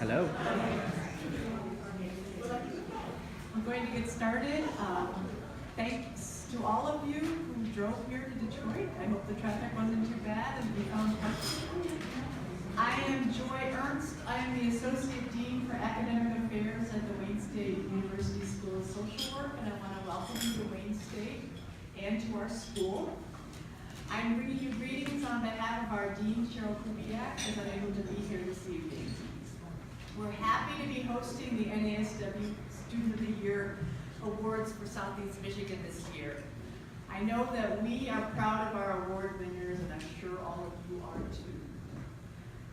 Hello. I'm going to get started. Thanks to all of you who drove here to Detroit. I hope the traffic wasn't too bad and we found parking. I am Joy Ernst. I am the Associate Dean for Academic Affairs at the Wayne State University School of Social Work, and I want to welcome you to Wayne State and to our school. I'm bringing you greetings on behalf of our Dean, Cheryl Kubiak, as I'm able to be here this evening. We're happy to be hosting the NASW Student of the Year Awards for Southeast Michigan this year. I know that we are proud of our award winners, and I'm sure all of you are too.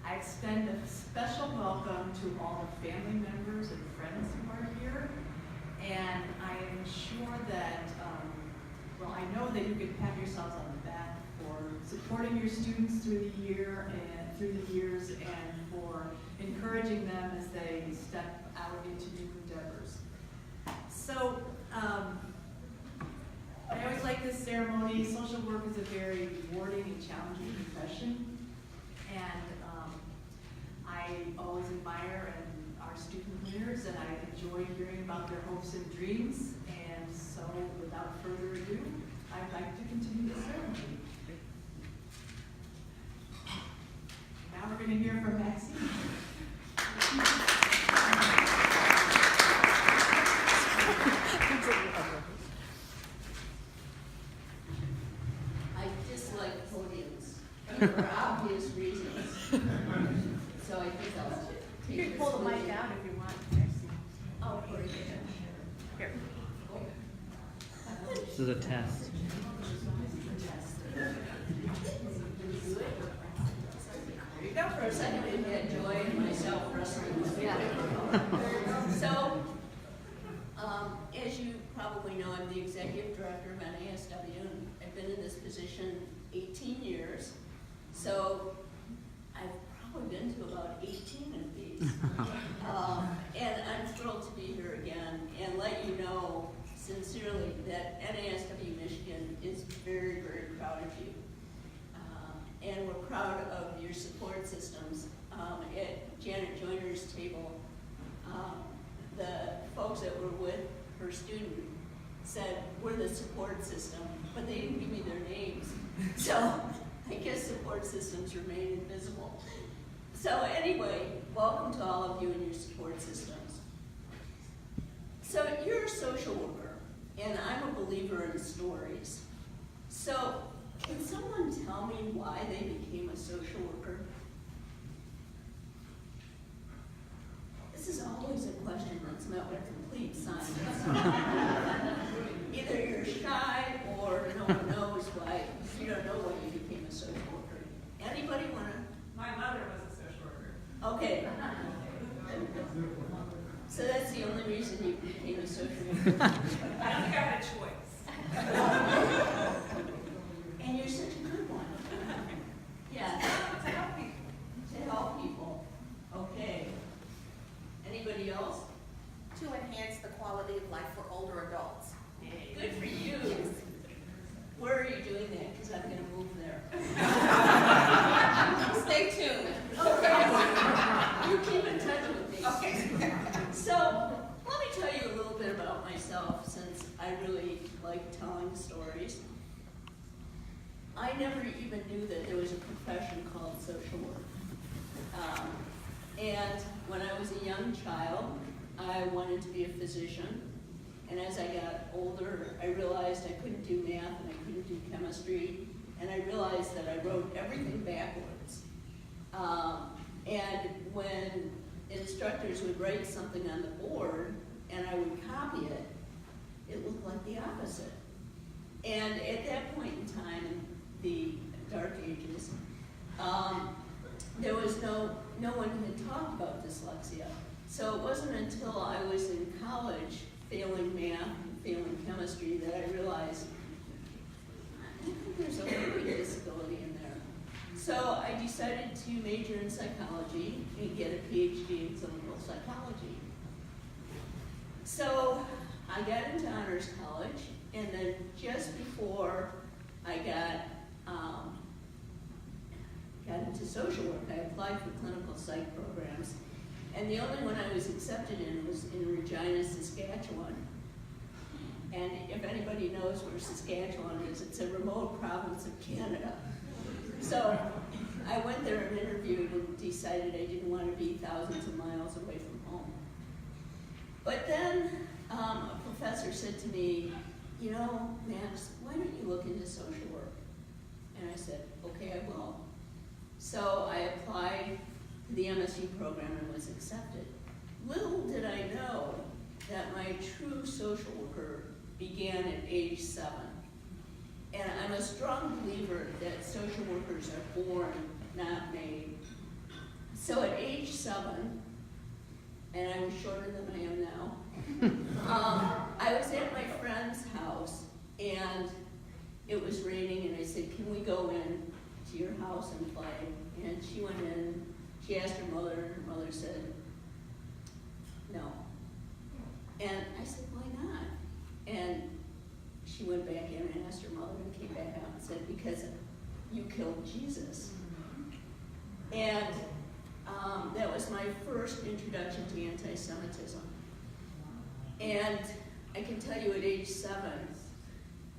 I extend a special welcome to all the family members and friends who are here, and I am sure that, I know that you can pat yourselves on the back for supporting your students through the year and through the years, and for encouraging them as they step out into new endeavors. So, I always like this ceremony. Social work is a very rewarding and challenging profession, and I always admire our student leaders, and I enjoy hearing about their hopes and dreams. And so, without further ado, I'd like to continue the ceremony. Now we're going to hear from Maxine. I dislike podiums for obvious reasons. So I think I'll take You can pull the mic down if you want. Oh, great. Here. This is a test. There you go. For a second, we had Joy and myself wrestling with it. So, as you probably know, I'm the executive director of NASW, and I've been in this position 18 years. So, I've probably been to about 18 of these. And I'm thrilled to be here again and let you know sincerely that NASW-Michigan is very, very proud of you. And we're proud of your support systems. At Janet Joyner's table, the folks that were with her student said, we're the support system, but they didn't give me their names. So I guess support systems remain invisible. So anyway, welcome to all of you and your support systems. So you're a social worker, and I'm a believer in stories. So can someone tell me why they became a social worker? This is always a question that's met with complete silence. Either you're shy or no one knows why. You don't know why you became a social worker. Anybody want to? My mother was a social worker. Okay. So that's the only reason you became a social worker? I don't think I had a choice. And you're such a good one. Yeah. To help people. To help people. Okay. Anybody else? To enhance the quality of life for older adults. Good for you. Where are you doing that? Because I'm going to move there. Stay tuned. Okay. You keep in touch with me. Okay. So, let me tell you a little bit about myself, since I really like telling stories. I never even knew that there was a profession called social work. And when I was a young child, I wanted to be a physician. And as I got older, I realized I couldn't do math and I couldn't do chemistry. And I realized that I wrote everything backwards. And when instructors would write something on the board and I would copy it, it looked like the opposite. And at that point in time, in the dark ages, there was no one had talked about dyslexia. So it wasn't until I was in college, failing math and failing chemistry, that I realized I think there's a learning disability in there. So I decided to major in psychology and get a PhD in clinical psychology. So I got into honors college, and then just before I got into social work, I applied for clinical psych programs, And the only one I was accepted in was in Regina, Saskatchewan. And if anybody knows where Saskatchewan is, it's a remote province of Canada. So I went there and interviewed and decided I didn't want to be thousands of miles away from home. But then a professor said to me, you know, Max, why don't you look into social work? And I said, okay, I will. So I applied to the MSU program and was accepted. Little did I know that my true social worker began at age 7. And I'm a strong believer that social workers are born, not made. So at age 7, and I was shorter than I am now, I was at my friend's house, and it was raining, and I said, can we go in to your house and play? And she went in, she asked her mother, and her mother said, no. And I said, why not? And she went back in and asked her mother and came back out and said, because you killed Jesus. And that was my first introduction to anti-Semitism. And I can tell you at age 7,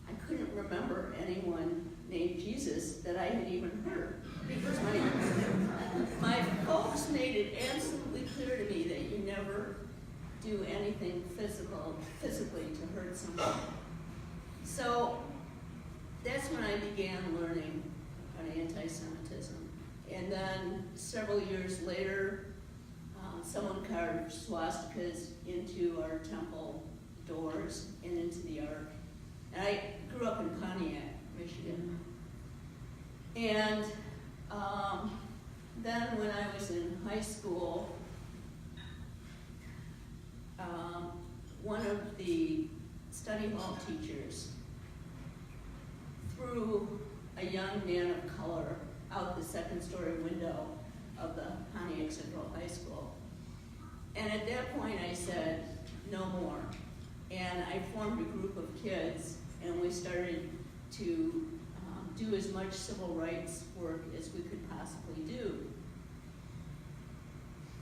I couldn't remember anyone named Jesus that I had even heard. Because my folks made it absolutely clear to me that you never do anything physically to hurt someone. So that's when I began learning about anti-Semitism. And then several years later, someone carved swastikas into our temple doors and into the ark. And I grew up in Pontiac, Michigan. And then when I was in high school, one of the study hall teachers threw a young man of color out the second-story window of the Pontiac Central High School. And at that point I said, no more. And I formed a group of kids, and we started to do as much civil rights work as we could possibly do.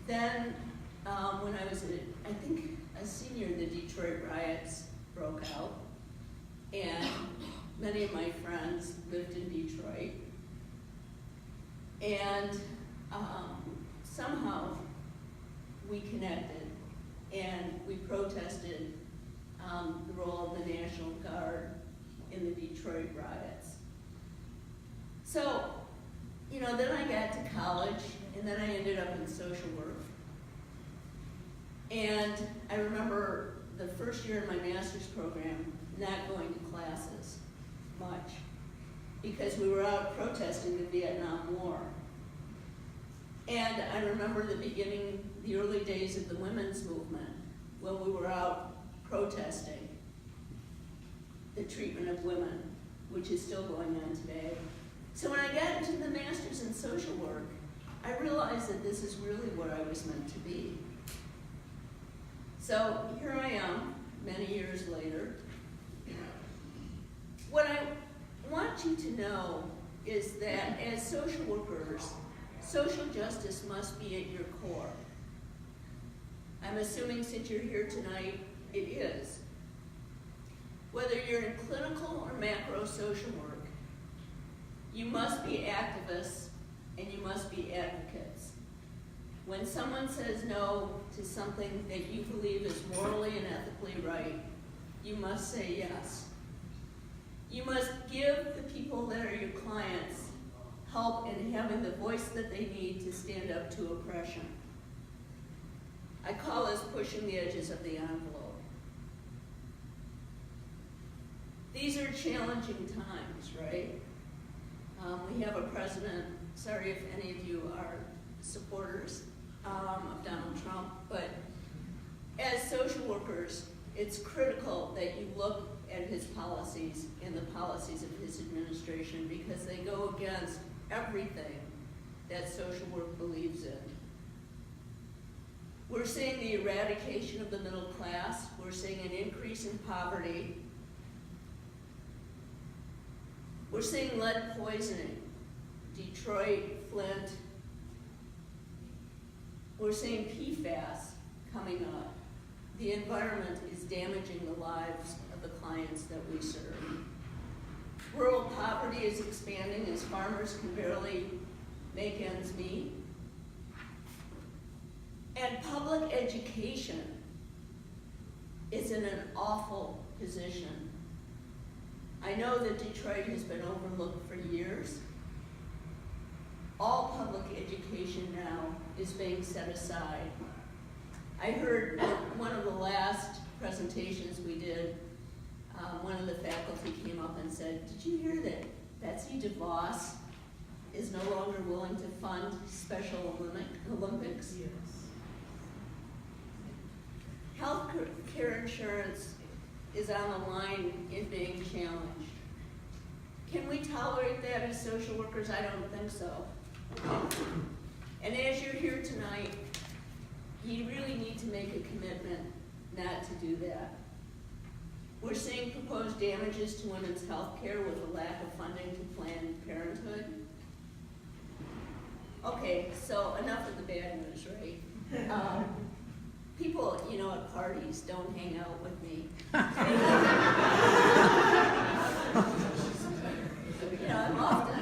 Then, when I was, I think, a senior, the Detroit riots broke out, and many of my friends lived in Detroit. And somehow we connected, and we protested the role of the National Guard in the Detroit riots. So, you know, then I got to college, and then I ended up in social work. And I remember the first year in my master's program not going to classes much because we were out protesting the Vietnam War. And I remember the early days of the women's movement when we were out protesting the treatment of women, which is still going on today. So when I got into the master's in social work, I realized that this is really what I was meant to be. So here I am, many years later. What I want you to know is that as social workers, social justice must be at your core. I'm assuming since you're here tonight, it is. Whether you're in clinical or macro social work, you must be activists and you must be advocates. When someone says no to something that you believe is morally and ethically right, you must say yes. You must give the people that are your clients help in having the voice that they need to stand up to oppression. I call this pushing the edges of the envelope. These are challenging times, right? We have a president, sorry if any of you are supporters of Donald Trump, but as social workers, it's critical that you look at his policies and the policies of his administration because they go against everything that social work believes in. We're seeing the eradication of the middle class. We're seeing an increase in poverty. We're seeing lead poisoning, Detroit, Flint. We're seeing PFAS coming up. The environment is damaging the lives of the clients that we serve. Rural poverty is expanding as farmers can barely make ends meet. And public education is in an awful position. I know that Detroit has been overlooked for years. All public education now is being set aside. I heard one of the last presentations we did, one of the faculty came up and said, did you hear that Betsy DeVos is no longer willing to fund Special Olympics? Yes. Health care insurance is on the line in being challenged. Can we tolerate that as social workers? I don't think so. And as you're here tonight, you really need to make a commitment not to do that. We're seeing proposed damages to women's health care with a lack of funding to Planned Parenthood. Okay, so enough of the bad news, right? People, you know, at parties don't hang out with me. You know, I'm often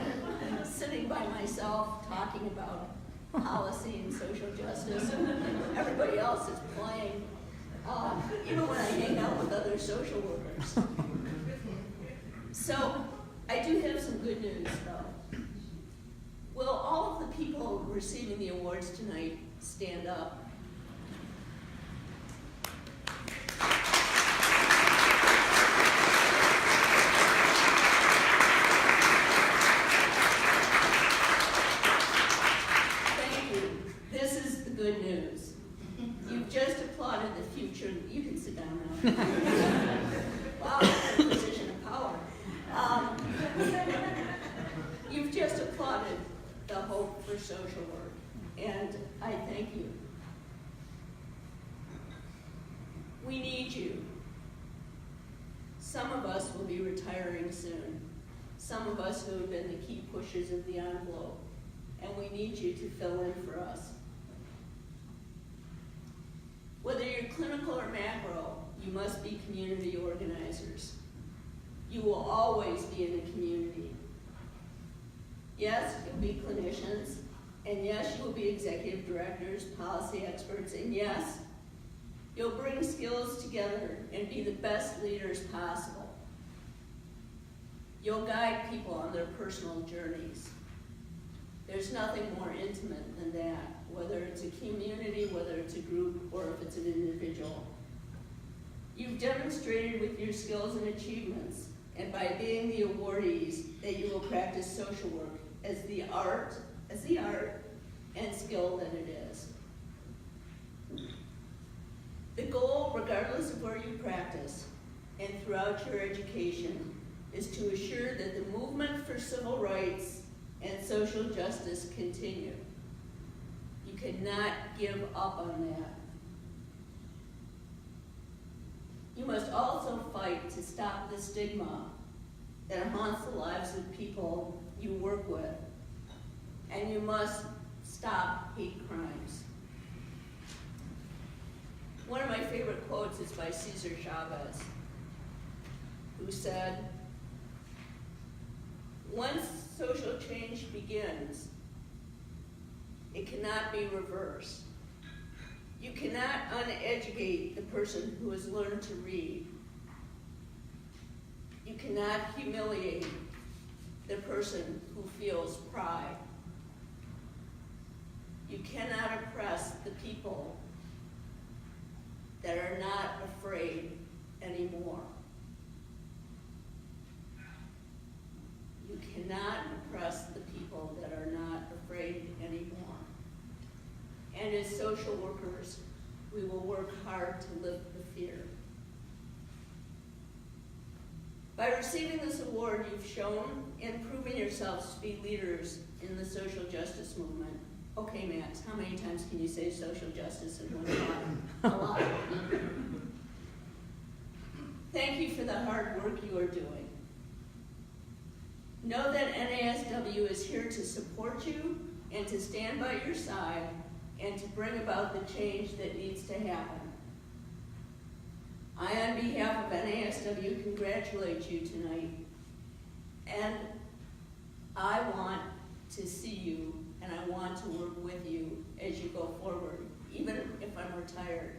sitting by myself talking about policy and social justice, and everybody else is playing, even when I hang out with other social workers. So, I do have some good news, though. Will all of the people receiving the awards tonight stand up? Good news. You've just applauded the future. You can sit down now. Wow, that's a position of power. You've just applauded the hope for social work, and I thank you. We need you. Some of us will be retiring soon. Some of us who have been the key pushers of the envelope, and we need you to fill in for us. Whether you're clinical or macro, you must be community organizers. You will always be in a community. Yes, you'll be clinicians, and yes, you will be executive directors, policy experts, and yes, you'll bring skills together and be the best leaders possible. You'll guide people on their personal journeys. There's nothing more intimate than that. Whether it's a community, whether it's a group, or if it's an individual. You've demonstrated with your skills and achievements, and by being the awardees, that you will practice social work as the art and skill that it is. The goal, regardless of where you practice, and throughout your education, is to assure that the movement for civil rights and social justice continue. You cannot give up on that. You must also fight to stop the stigma that haunts the lives of people you work with. And you must stop hate crimes. One of my favorite quotes is by Cesar Chavez, who said, "Once social change begins, it cannot be reversed. You cannot uneducate the person who has learned to read. You cannot humiliate the person who feels pride. You cannot oppress the people that are not afraid anymore. You cannot oppress the people that are not afraid anymore. And as social workers, we will work hard to lift the fear." By receiving this award, you've shown and proven yourselves to be leaders in the social justice movement. Okay, Max, how many times can you say social justice in one shot? A lot. Thank you for the hard work you are doing. Know that NASW is here to support you and to stand by your side and to bring about the change that needs to happen. I, on behalf of NASW, congratulate you tonight, and I want to see you, and I want to work with you as you go forward. Even if I'm retired,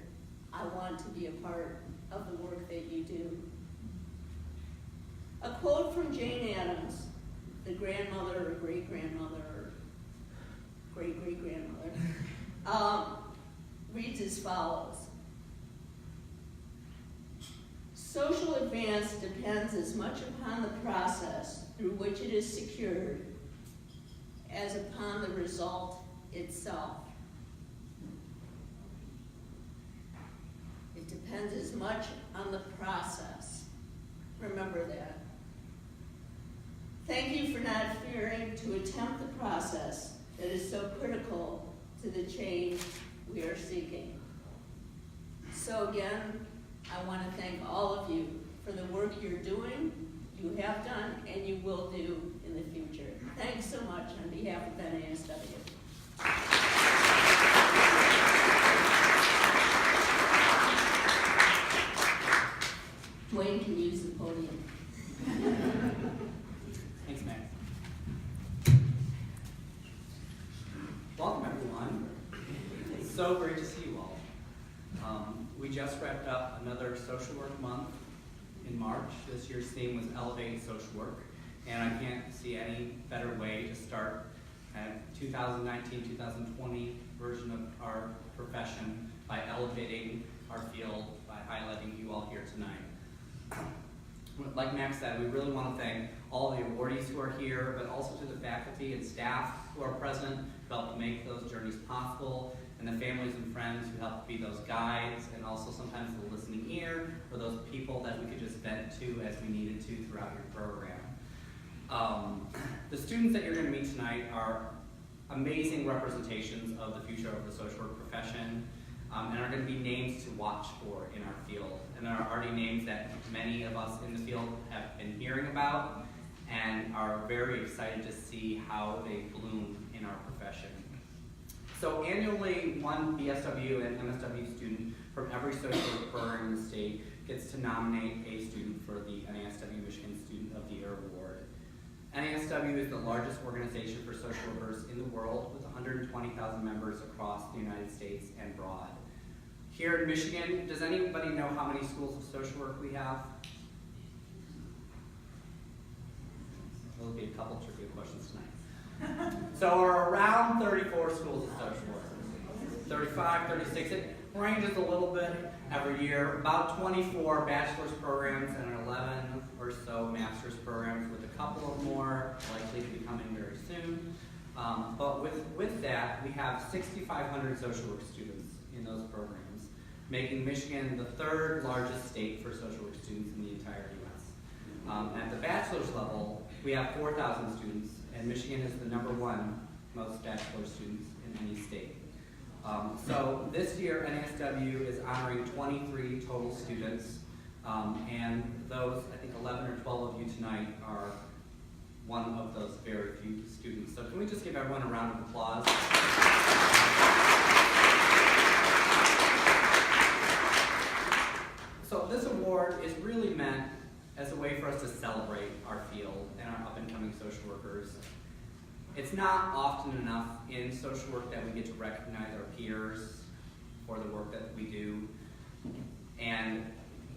I want to be a part of the work that you do. A quote from Jane Addams, the grandmother or great-grandmother or great-great-grandmother, reads as follows. Social advance depends as much upon the process through which it is secured as upon the result itself. It depends as much on the process. Remember that. Thank you for not fearing to attempt the process that is so critical to the change we are seeking. So again, I want to thank all of you for the work you're doing, you have done, and you will do in the future. Thanks so much on behalf of NASW. Dwayne can use the podium. Thanks, Max. Welcome, everyone. It's so great to see you all. We just wrapped up another social work month in March. This year's theme was Elevating Social Work, and I can't see any better way to start a 2019-2020 version of our profession by elevating our field, by highlighting you all here tonight. Like Max said, we really want to thank all the awardees who are here, but also to the faculty and staff who are present, who helped make those journeys possible, and the families and friends who helped be those guides, and also sometimes the listening ear, or those people that we could just vent to as we needed to throughout your program. The students that you're going to meet tonight are amazing representations of the future of the social work profession, and are going to be names to watch for in our field. And there are already names that many of us in the field have been hearing about and are very excited to see how they bloom in our profession. So annually, one BSW and MSW student from every social work program in the state gets to nominate a student for the NASW-Michigan Student of the Year Award. NASW is the largest organization for social workers in the world, with 120,000 members across the United States and abroad. Here in Michigan, does anybody know how many schools of social work we have? There'll be a couple trivia questions tonight. So we're around 34 schools of social work. 35, 36, it ranges a little bit every year. About 24 bachelor's programs and 11 or so master's programs, with a couple of more likely to be coming very soon. But with that, we have 6,500 social work students in those programs, making Michigan the third largest state for social work students in the entire U.S. At the bachelor's level, we have 4,000 students, and Michigan is the #1 most bachelor students in any state. So this year, NASW is honoring 23 total students, and those, I think 11 or 12 of you tonight are one of those very few students. So can we just give everyone a round of applause? So this award is really meant as a way for us to celebrate our field and our up-and-coming social workers. It's not often enough in social work that we get to recognize our peers for the work that we do. And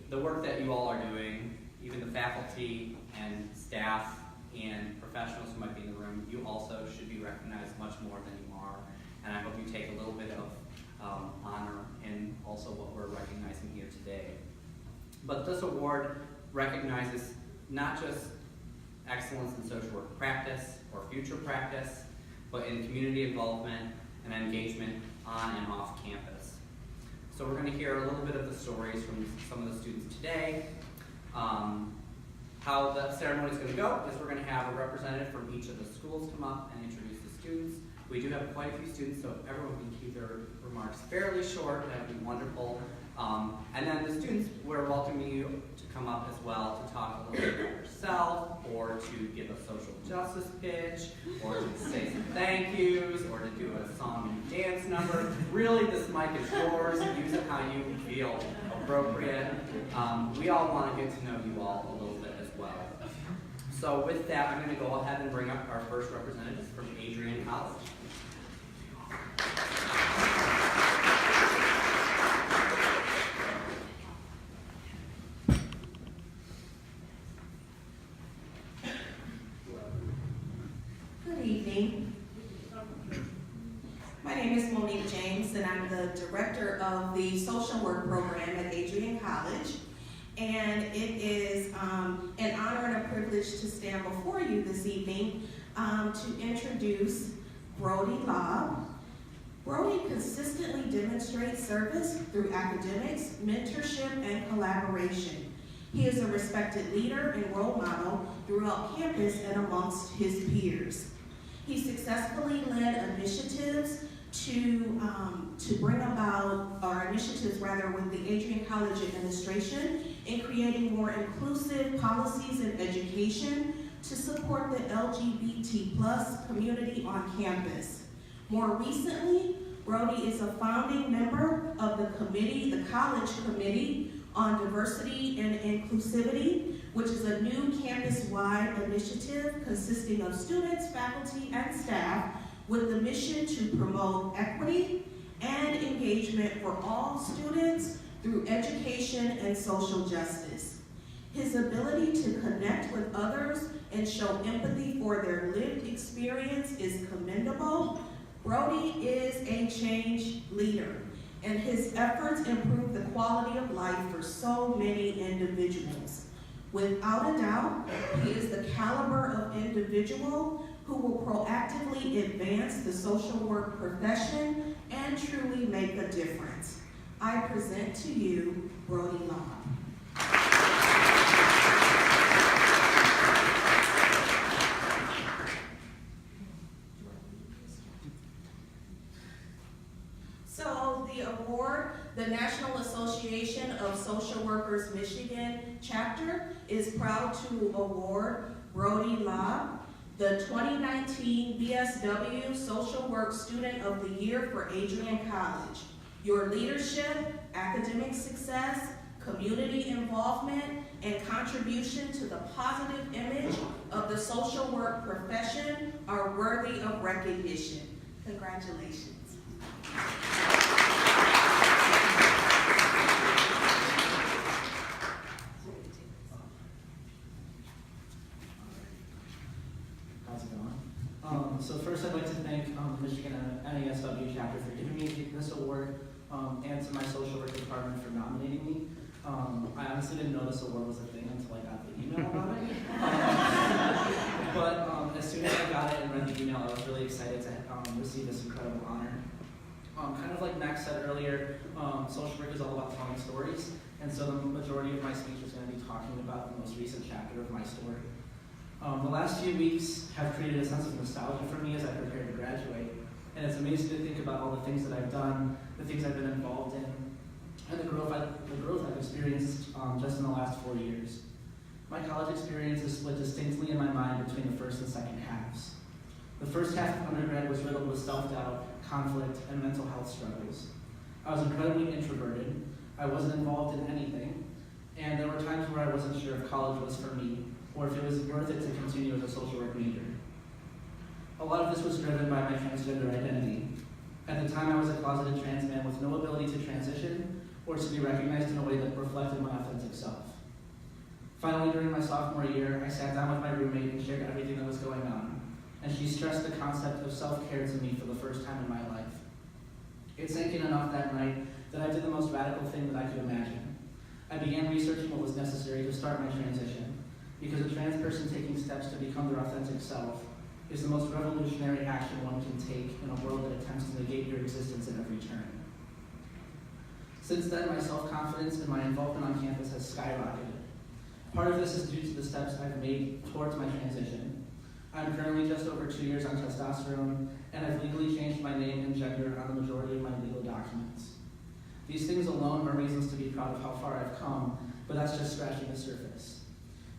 the work that you all are doing, even the faculty and staff and professionals who might be in the room, you also should be recognized much more than you are. And I hope you take a little bit of honor in also what we're recognizing here today. But this award recognizes not just excellence in social work practice or future practice, but in community involvement and engagement on and off campus. So we're going to hear a little bit of the stories from some of the students today. How the ceremony is going to go is we're going to have a representative from each of the schools come up and introduce the students. We do have quite a few students, so if everyone can keep their remarks fairly short, that would be wonderful. And then the students, we're welcoming you to come up as well to talk a little bit about yourself, or to give a social justice pitch, or to say some thank yous, or to do a song and dance number. Really, this mic is yours. Use it how you feel appropriate. We all want to get to know you all a little bit as well. So with that, I'm going to go ahead and bring up our first representative from Adrian College. Good evening. My name is Monique James, and I'm the director of the social work program at Adrian College. And it is an honor and a privilege to stand before you this evening to introduce Brodie Lobb. Brodie consistently demonstrates service through academics, mentorship, and collaboration. He is a respected leader and role model throughout campus and amongst his peers. He successfully led initiatives to bring about, or initiatives rather, with the Adrian College administration in creating more inclusive policies and education to support the LGBT+ community on campus. More recently, Brodie is a founding member of the College Committee on Diversity and Inclusivity, which is a new campus-wide initiative consisting of students, faculty, and staff with the mission to promote equity and engagement for all students through education and social justice. His ability to connect with others and show empathy for their lived experience is commendable. Brodie is a change leader, and his efforts improve the quality of life for so many individuals. Without a doubt, he is the caliber of individual who will proactively advance the social work profession and truly make a difference. I present to you Brodie Lobb. So the award, the National Association of Social Workers Michigan chapter is proud to award Brodie Lobb the 2019 BSW Social Work Student of the Year for Adrian College. Your leadership, academic success, community involvement, and contribution to the positive image of the social work profession are worthy of recognition. Congratulations. How's it going? So first I'd like to thank the Michigan NASW chapter for giving me this award and to my social work department for nominating me. I honestly didn't know this award was a thing until I got the email about it. But as soon as I got it and read the email, I was really excited to receive this incredible honor. Kind of like Max said earlier, social work is all about telling stories, and so the majority of my speech is going to be talking about the most recent chapter of my story. The last few weeks have created a sense of nostalgia for me as I prepare to graduate, and it's amazing to think about all the things that I've done, the things I've been involved in, and the growth I've experienced just in the last 4 years. My college experience is split distinctly in my mind between the first and second halves. The first half of undergrad was riddled with self-doubt, conflict, and mental health struggles. I was incredibly introverted, I wasn't involved in anything, and there were times where I wasn't sure if college was for me, or if it was worth it to continue as a social work major. A lot of this was driven by my transgender identity. At the time, I was a closeted trans man with no ability to transition or to be recognized in a way that reflected my authentic self. Finally, during my sophomore year, I sat down with my roommate and shared everything that was going on, and she stressed the concept of self-care to me for the first time in my life. It sank in enough that night that I did the most radical thing that I could imagine. I began researching what was necessary to start my transition, because a trans person taking steps to become their authentic self is the most revolutionary action one can take in a world that attempts to negate your existence at every turn. Since then, my self-confidence and my involvement on campus has skyrocketed. Part of this is due to the steps I've made towards my transition. I'm currently just over 2 years on testosterone, and I've legally changed my name and gender on the majority of my legal documents. These things alone are reasons to be proud of how far I've come, but that's just scratching the surface.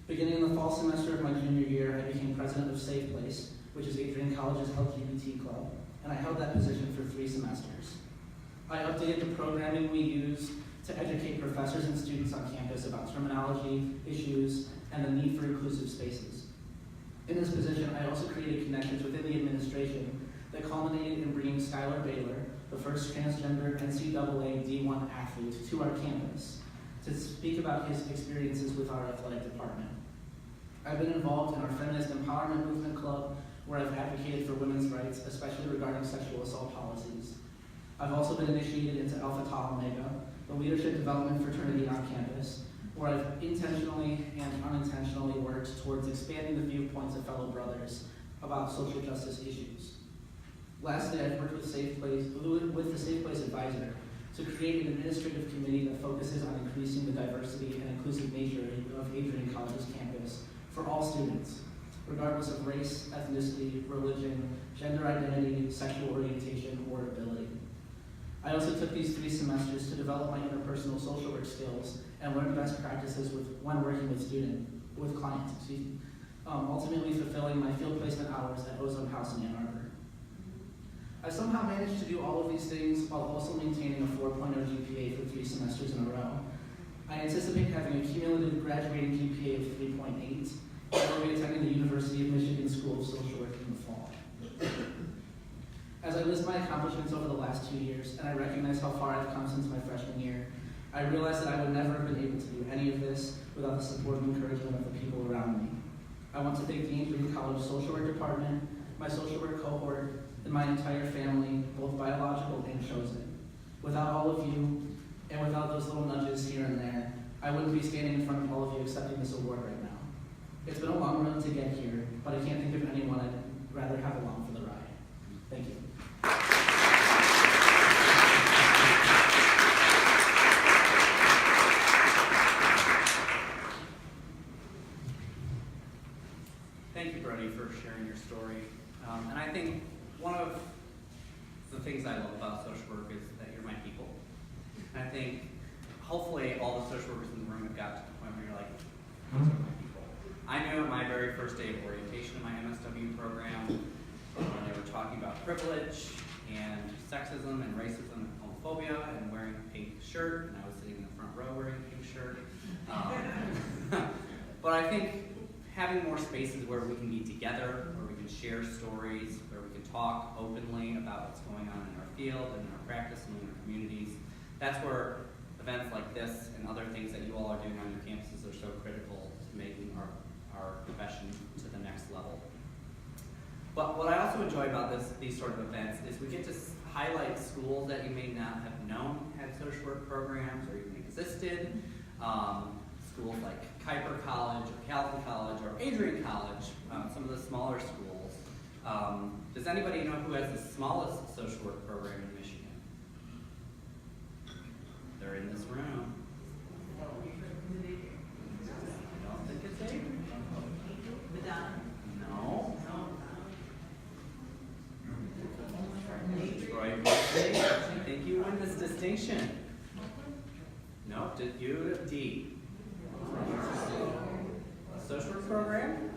Beginning in the fall semester of my junior year, I became president of Safe Place, which is Adrian College's LGBT club, and I held that position for 3 semesters. I updated the programming we use to educate professors and students on campus about terminology, issues, and the need for inclusive spaces. In this position, I also created connections within the administration that culminated in bringing Skylar Baylor, the first transgender NCAA D1 athlete, to our campus to speak about his experiences with our athletic department. I've been involved in our Feminist Empowerment Movement Club, where I've advocated for women's rights, especially regarding sexual assault policies. I've also been initiated into Alpha Tau Omega, the leadership development fraternity on campus, where I've intentionally and unintentionally worked towards expanding the viewpoints of fellow brothers about social justice issues. Lastly, I've worked with the Safe Place Advisor to create an administrative committee that focuses on increasing the diversity and inclusive nature of Adrian College's campus for all students, regardless of race, ethnicity, religion, gender identity, sexual orientation, or ability. I also took these 3 semesters to develop my interpersonal social work skills and learn best practices when working with clients, ultimately fulfilling my field placement hours at Ozone House in Ann Arbor. I somehow managed to do all of these things while also maintaining a 4.0 GPA for 3 semesters in a row. I anticipate having a cumulative graduating GPA of 3.8, and will be attending the University of Michigan School of Social Work in the fall. As I list my accomplishments over the last 2 years, and I recognize how far I've come since my freshman year, I realize that I would never have been able to do any of this without the support and encouragement of the people around me. I want to thank the Adrian College Social Work Department, my social work cohort, and my entire family, both biological and chosen. Without all of you, and without those little nudges here and there, I wouldn't be standing in front of all of you accepting this award right now. It's been a long run to get here, but I can't think of anyone I'd rather have along for the ride. Thank you. Thank you, Brodie, for sharing your story. And I think one of the things I love about social work is that you're my people. And I think hopefully all the social workers in the room have got to the point where you're like, those are my people. I knew at my very first day of orientation in my MSW program, when they were talking about privilege and sexism and racism and homophobia and wearing a pink shirt, and I was sitting in the front row wearing a pink shirt. But I think having more spaces where we can be together, where we can share stories, where we can talk openly about what's going on in our field and in our practice and in our communities, that's where events like this and other things that you all are doing on your campuses are so critical to making our profession to the next level. But what I also enjoy about these sort of events is we get to highlight schools that you may not have known had social work programs or even existed. Schools like Kuiper College or Calvin College or Adrian College, some of the smaller schools. Does anybody know who has the smallest social work program in Michigan? They're in this room. I don't think it's Adrian. Madonna. No. Detroit. I think you win this distinction. No, did you? D. Social work program?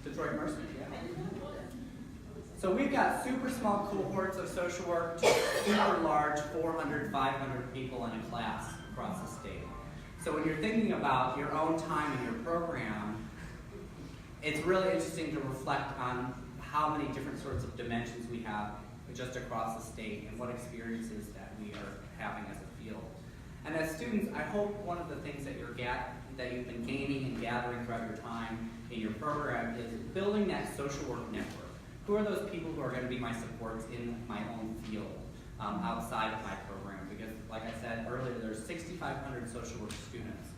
Detroit Mercy, yeah. So we've got super small cohorts of social work to super large 400, 500 people in a class across the state. So when you're thinking about your own time in your program, it's really interesting to reflect on how many different sorts of dimensions we have just across the state and what experiences that we are having as a field. And as students, I hope one of the things that that you've been gaining and gathering throughout your time in your program is building that social work network. Who are those people who are going to be my supports in my own field outside of my program? Because like I said earlier, there's 6,500 social work students.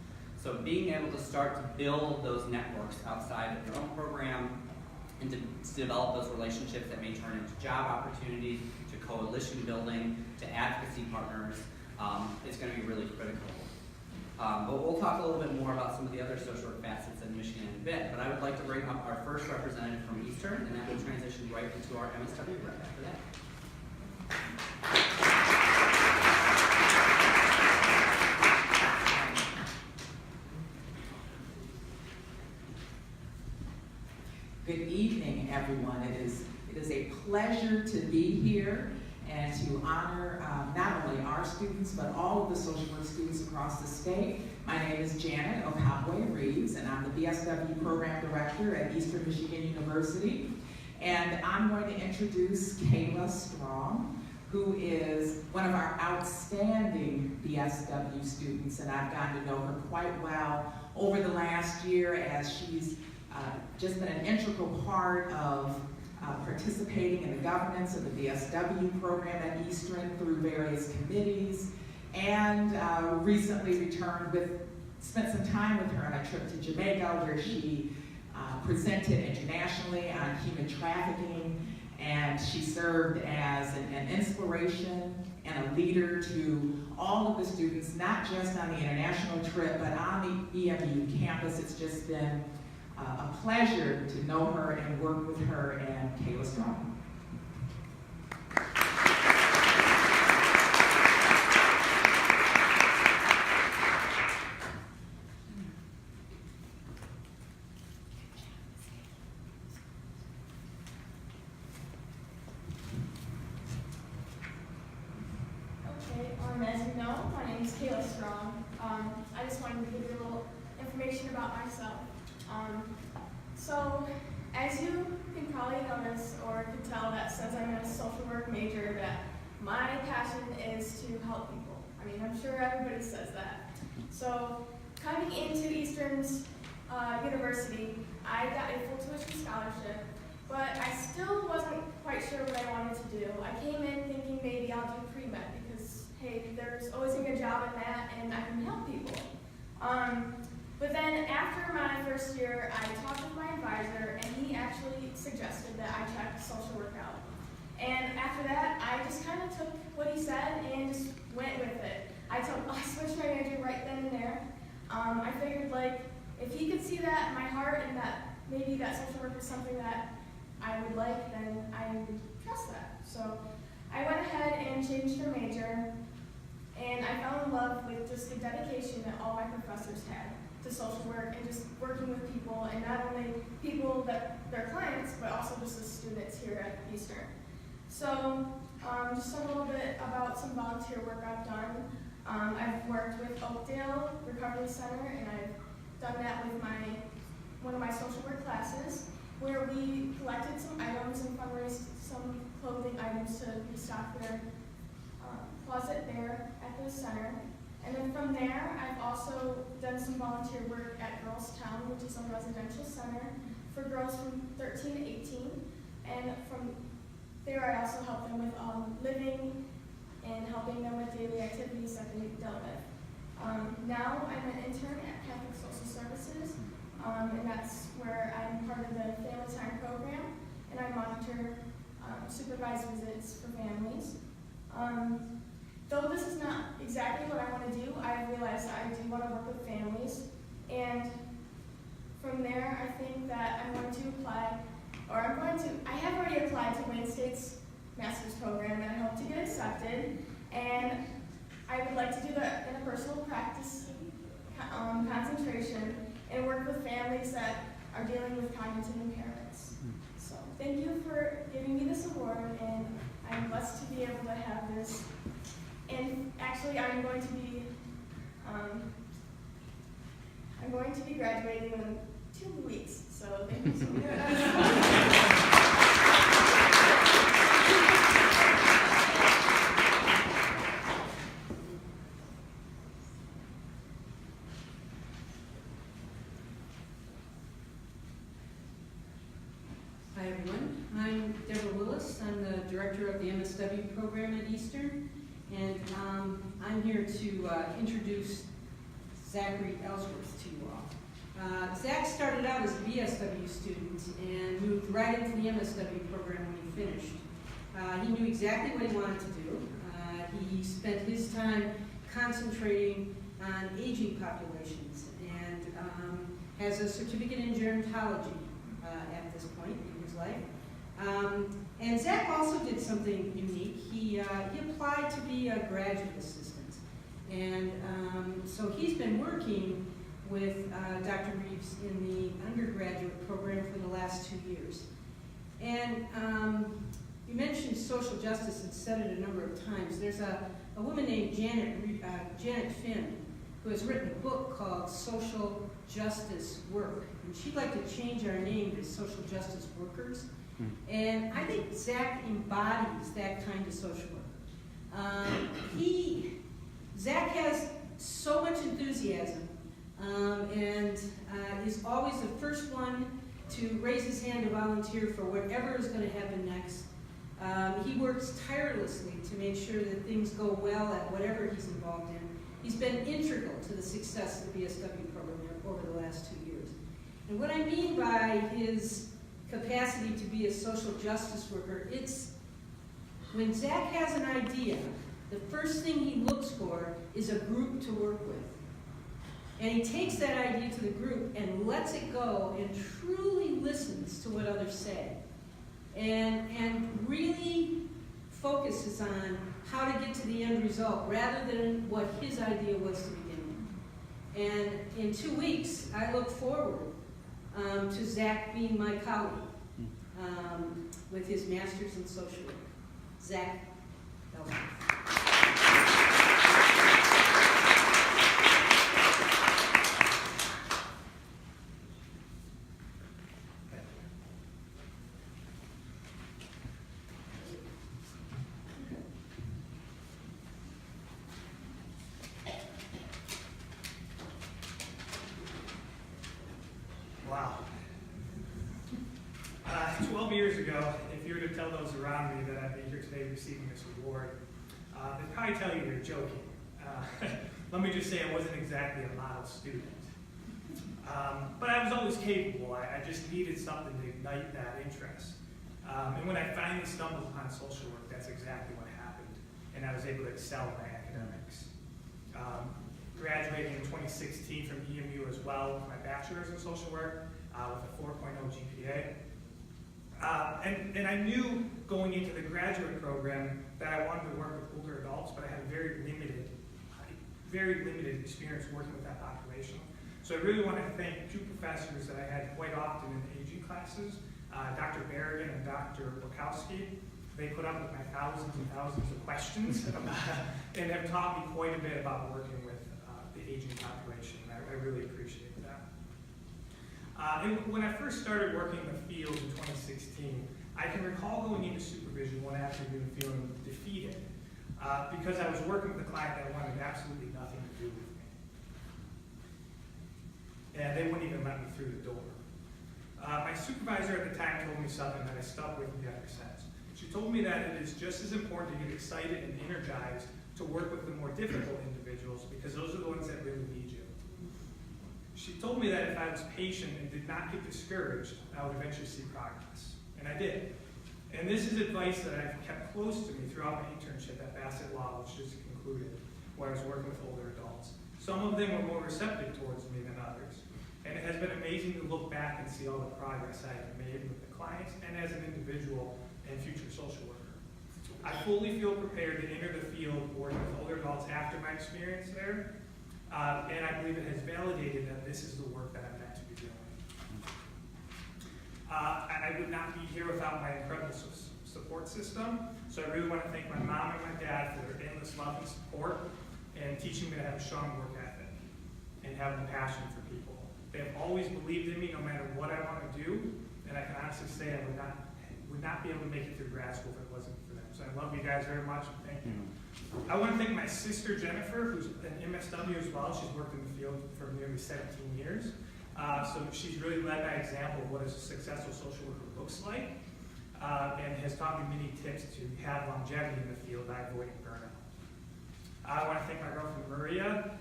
So being able to start to build those networks outside of your own program and to develop those relationships that may turn into job opportunities, to coalition building, to advocacy partners, is going to be really critical. But we'll talk a little bit more about some of the other social work facets in Michigan in a bit. But I would like to bring up our first representative from Eastern, and that will transition right into our MSW rep after that. Good evening, everyone. It is a pleasure to be here and to honor not only our students, but all of the social work students across the state. My name is Janet Okapwe-Reeves, and I'm the BSW Program Director at Eastern Michigan University. And I'm going to introduce Kayla Strong, who is one of our outstanding BSW students, and I've gotten to know her quite well over the last year as she's just been an integral part of participating in the governance of the BSW program at Eastern through various committees, and recently spent some time with her on a trip to Jamaica where she presented internationally on human trafficking, and she served as an inspiration and a leader to all of the students, not just on the international trip, but on the EMU campus. It's just been a pleasure to know her and work with her, and Kayla Strong. As you know, my name is Kayla Strong. I just wanted to give you a little information about myself. So, as you can probably notice or can tell that since I'm a social work major, that my passion is to help people. I mean, I'm sure everybody says that. So, coming into Eastern's University, I got a full tuition scholarship, but I still wasn't quite sure what I wanted to do. I came in thinking maybe I'll do pre-med because, hey, there's always gonna be a job in that and I can help people. But then after my first year, I talked with my advisor and he actually suggested that I check social work out. And after that, I just kind of took what he said and just went with it. I switched my major right then and there. I figured like, if he could see that in my heart and that maybe that social work was something that I would like, then I would trust that. So I went ahead and changed the major, and I fell in love with just the dedication that all my professors had to social work and just working with people, and not only people that they're clients, but also just the students here at Eastern. So just a little bit about some volunteer work I've done. I've worked with Oakdale Recovery Center, and I've done that with one of my social work classes, where we collected some items and fundraised some clothing items to restock their closet there at the center. And then from there, I've also done some volunteer work at Girls Town, which is a residential center for girls from 13 to 18. And from there, I also help them with living and helping them with daily activities that they dealt with. Now I'm an intern at Catholic Social Services, and that's where I'm part of the Family Time program, and I monitor supervised visits for families. Though this is not exactly what I want to do, I realized that I do want to work with families, and from there I think that I have already applied to Wayne State's master's program, and I hope to get accepted, and I would like to do that in a personal practice concentration and work with families that are dealing with cognitive impairments. So thank you for giving me this award, and I'm blessed to be able to have this. And actually, I'm going to be graduating in 2 weeks. So thank you so much. Hi everyone, I'm Deborah Willis. I'm the director of the MSW program at Eastern, and I'm here to introduce Zachary Ellsworth to you all. Zach started out as a BSW student and moved right into the MSW program when he finished. He knew exactly what he wanted to do. He spent his time concentrating on aging populations and has a certificate in gerontology at this point in his life. And Zach also did something unique. He applied to be a graduate assistant. And so he's been working with Dr. Reeves in the undergraduate program for the last 2 years. And you mentioned social justice and said it a number of times. There's a woman named Janet Finn who has written a book called Social Justice Work. And she'd like to change our name to Social Justice Workers. And I think Zach embodies that kind of social work. Zach has so much enthusiasm and is always the first one to raise his hand to volunteer for whatever is going to happen next. He works tirelessly to make sure that things go well at whatever he's involved in. He's been integral to the success of the BSW program over the last 2 years. And what I mean by his capacity to be a social justice worker, it's when Zach has an idea, the first thing he looks for is a group to work with. And he takes that idea to the group and lets it go and truly listens to what others say. And really focuses on how to get to the end result rather than what his idea was to begin with. And in 2 weeks, I look forward to Zach being my colleague with his master's in social work. Zach Ellsworth. Wow. 12 years ago, if you were to tell those around me that I'd be here today receiving this award, they'd probably tell you you're joking. Let me just say I wasn't exactly a model student. But I was always capable. I just needed something to ignite that interest. And when I finally stumbled upon social work, that's exactly what happened. And I was able to excel in my academics. Graduating in 2016 from EMU as well with my bachelor's in social work with a 4.0 GPA. And I knew going into the graduate program that I wanted to work with older adults, but I had very limited experience working with that population. So I really want to thank two professors that I had quite often in the AG classes, Dr. Berrigan and Dr. Wachowski. They put up with my thousands and thousands of questions and have taught me quite a bit about working with the aging population. I really appreciate that. And when I first started working in the field in 2016, I can recall going into supervision one afternoon feeling defeated because I was working with a client that wanted absolutely nothing to do with me. And they wouldn't even let me through the door. My supervisor at the time told me something that I stuck with me ever since. She told me that it is just as important to get excited and energized to work with the more difficult individuals because those are the ones that really need you. She told me that if I was patient and did not get discouraged, I would eventually see progress. And I did. And this is advice that I've kept close to me throughout my internship at Bassett Law, which just concluded, where I was working with older adults. Some of them were more receptive towards me than others. And it has been amazing to look back and see all the progress I have made with the clients and as an individual and future social worker. I fully feel prepared to enter the field working with older adults after my experience there. And I believe it has validated that this is the work that I'm meant to be doing. I would not be here without my incredible support system. So I really want to thank my mom and my dad for their endless love and support and teaching me to have a strong work ethic and have a passion for people. They have always believed in me no matter what I want to do. And I can honestly say I would not be able to make it through grad school if it wasn't for them. So I love you guys very much. Thank you. I want to thank my sister Jennifer, who's an MSW as well. She's worked in the field for nearly 17 years. So she's really led by example of what a successful social worker looks like and has taught me many tips to have longevity in the field by avoiding burnout. I want to thank my girlfriend Maria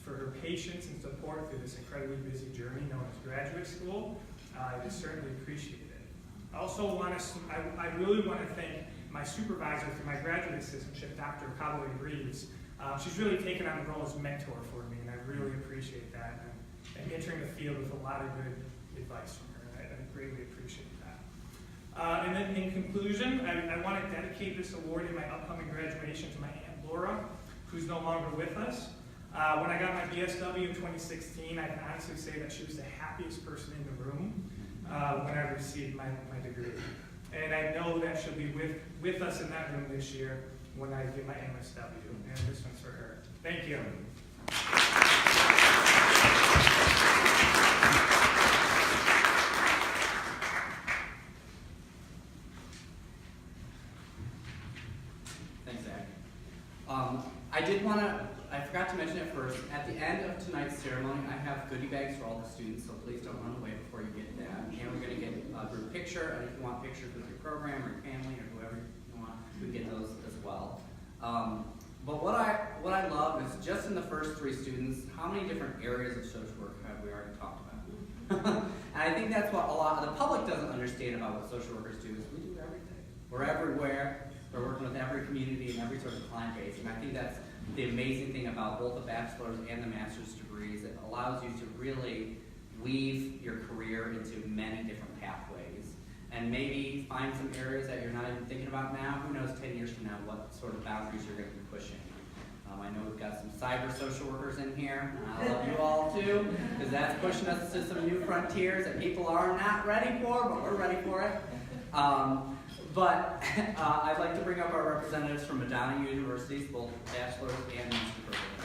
for her patience and support through this incredibly busy journey known as graduate school. I just certainly appreciate it. I also I really want to thank my supervisor for my graduate assistantship, Dr. Brodie Reeves, She's really taken on the role as mentor for me, and I really appreciate that. And entering the field with a lot of good advice from her. I greatly appreciate that. And then in conclusion, I want to dedicate this award in my upcoming graduation to my Aunt Laura, who's no longer with us. When I got my BSW in 2016, I can honestly say that she was the happiest person in the room when I received my degree. And I know that she'll be with us in that room this year when I get my MSW, and this one's for her. Thank you. Thanks, Zach. I forgot to mention it first. At the end of tonight's ceremony, I have goodie bags for all the students, so please don't run away before you get that. And we're going to get a group picture, and if you want pictures with your program or your family or whoever you want, we can get those as well. But what I love is just in the first 3 students, how many different areas of social work have we already talked about? And I think that's what a lot of the public doesn't understand about what social workers do is we do everything. We're everywhere. We're working with every community and every sort of client base. And I think that's the amazing thing about both the bachelor's and the master's degrees. It allows you to really weave your career into many different pathways. And maybe find some areas that you're not even thinking about now. Who knows 10 years from now what sort of boundaries you're going to be pushing. I know we've got some cyber social workers in here. I love you all too, because that's pushing us to some new frontiers that people are not ready for, but we're ready for it. But I'd like to bring up our representatives from Madonna University, both bachelor's and master's programs.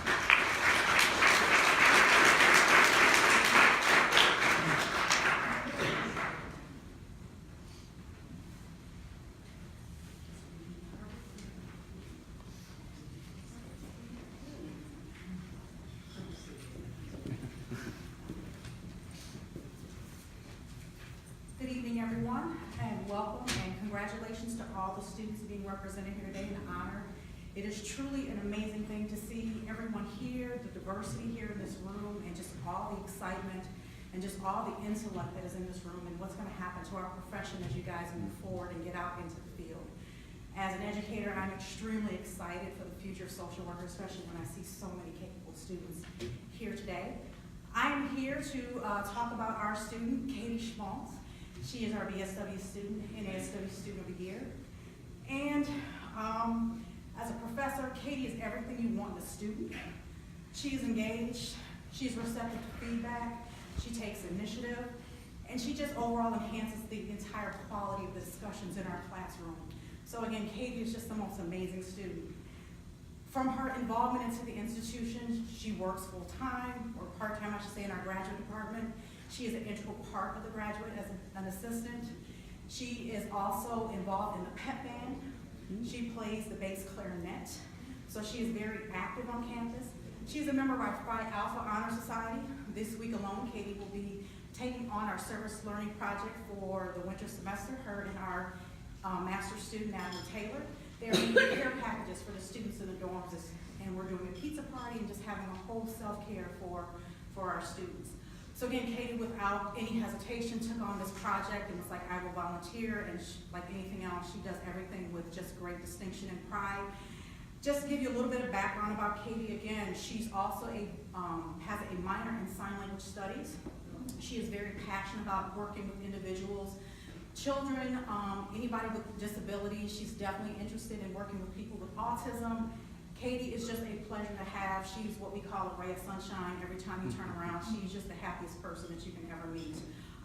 Good evening, everyone, and welcome and congratulations to all the students being represented here today in honor. It is truly an amazing thing to see everyone here, the diversity here in this room, and just all the excitement and just all the intellect that is in this room and what's going to happen to our profession as you guys move forward and get out into the field. As an educator, I'm extremely excited for the future of social work, especially when I see so many capable students here today. I'm here to talk about our student, Kayla Schmaltz. She is our BSW student, NASW Student of the Year. And as a professor, Katie is everything you want in a student. She is engaged, she's receptive to feedback, she takes initiative, and she just overall enhances the entire quality of the discussions in our classroom. So again, Katie is just the most amazing student. From her involvement into the institution, she works full-time, or part-time I should say, in our graduate department. She is an integral part of the graduate as an assistant. She is also involved in the pep band. She plays the bass clarinet. So she is very active on campus. She is a member of our Phi Alpha Honor Society. This week alone, Katie will be taking on our service learning project for the winter semester, her and our master's student, Natalie Taylor. They're doing care packages for the students in the dorms, and we're doing a pizza party and just having a whole self-care for our students. So again, Katie, without any hesitation, took on this project and was like, I will volunteer, and like anything else, she does everything with just great distinction and pride. Just to give you a little bit of background about Katie, again, she's also has a minor in sign language studies. She is very passionate about working with individuals, children, anybody with disabilities. She's definitely interested in working with people with autism. Katie is just a pleasure to have. She's what we call a ray of sunshine. Every time you turn around, she's just the happiest person that you can ever meet.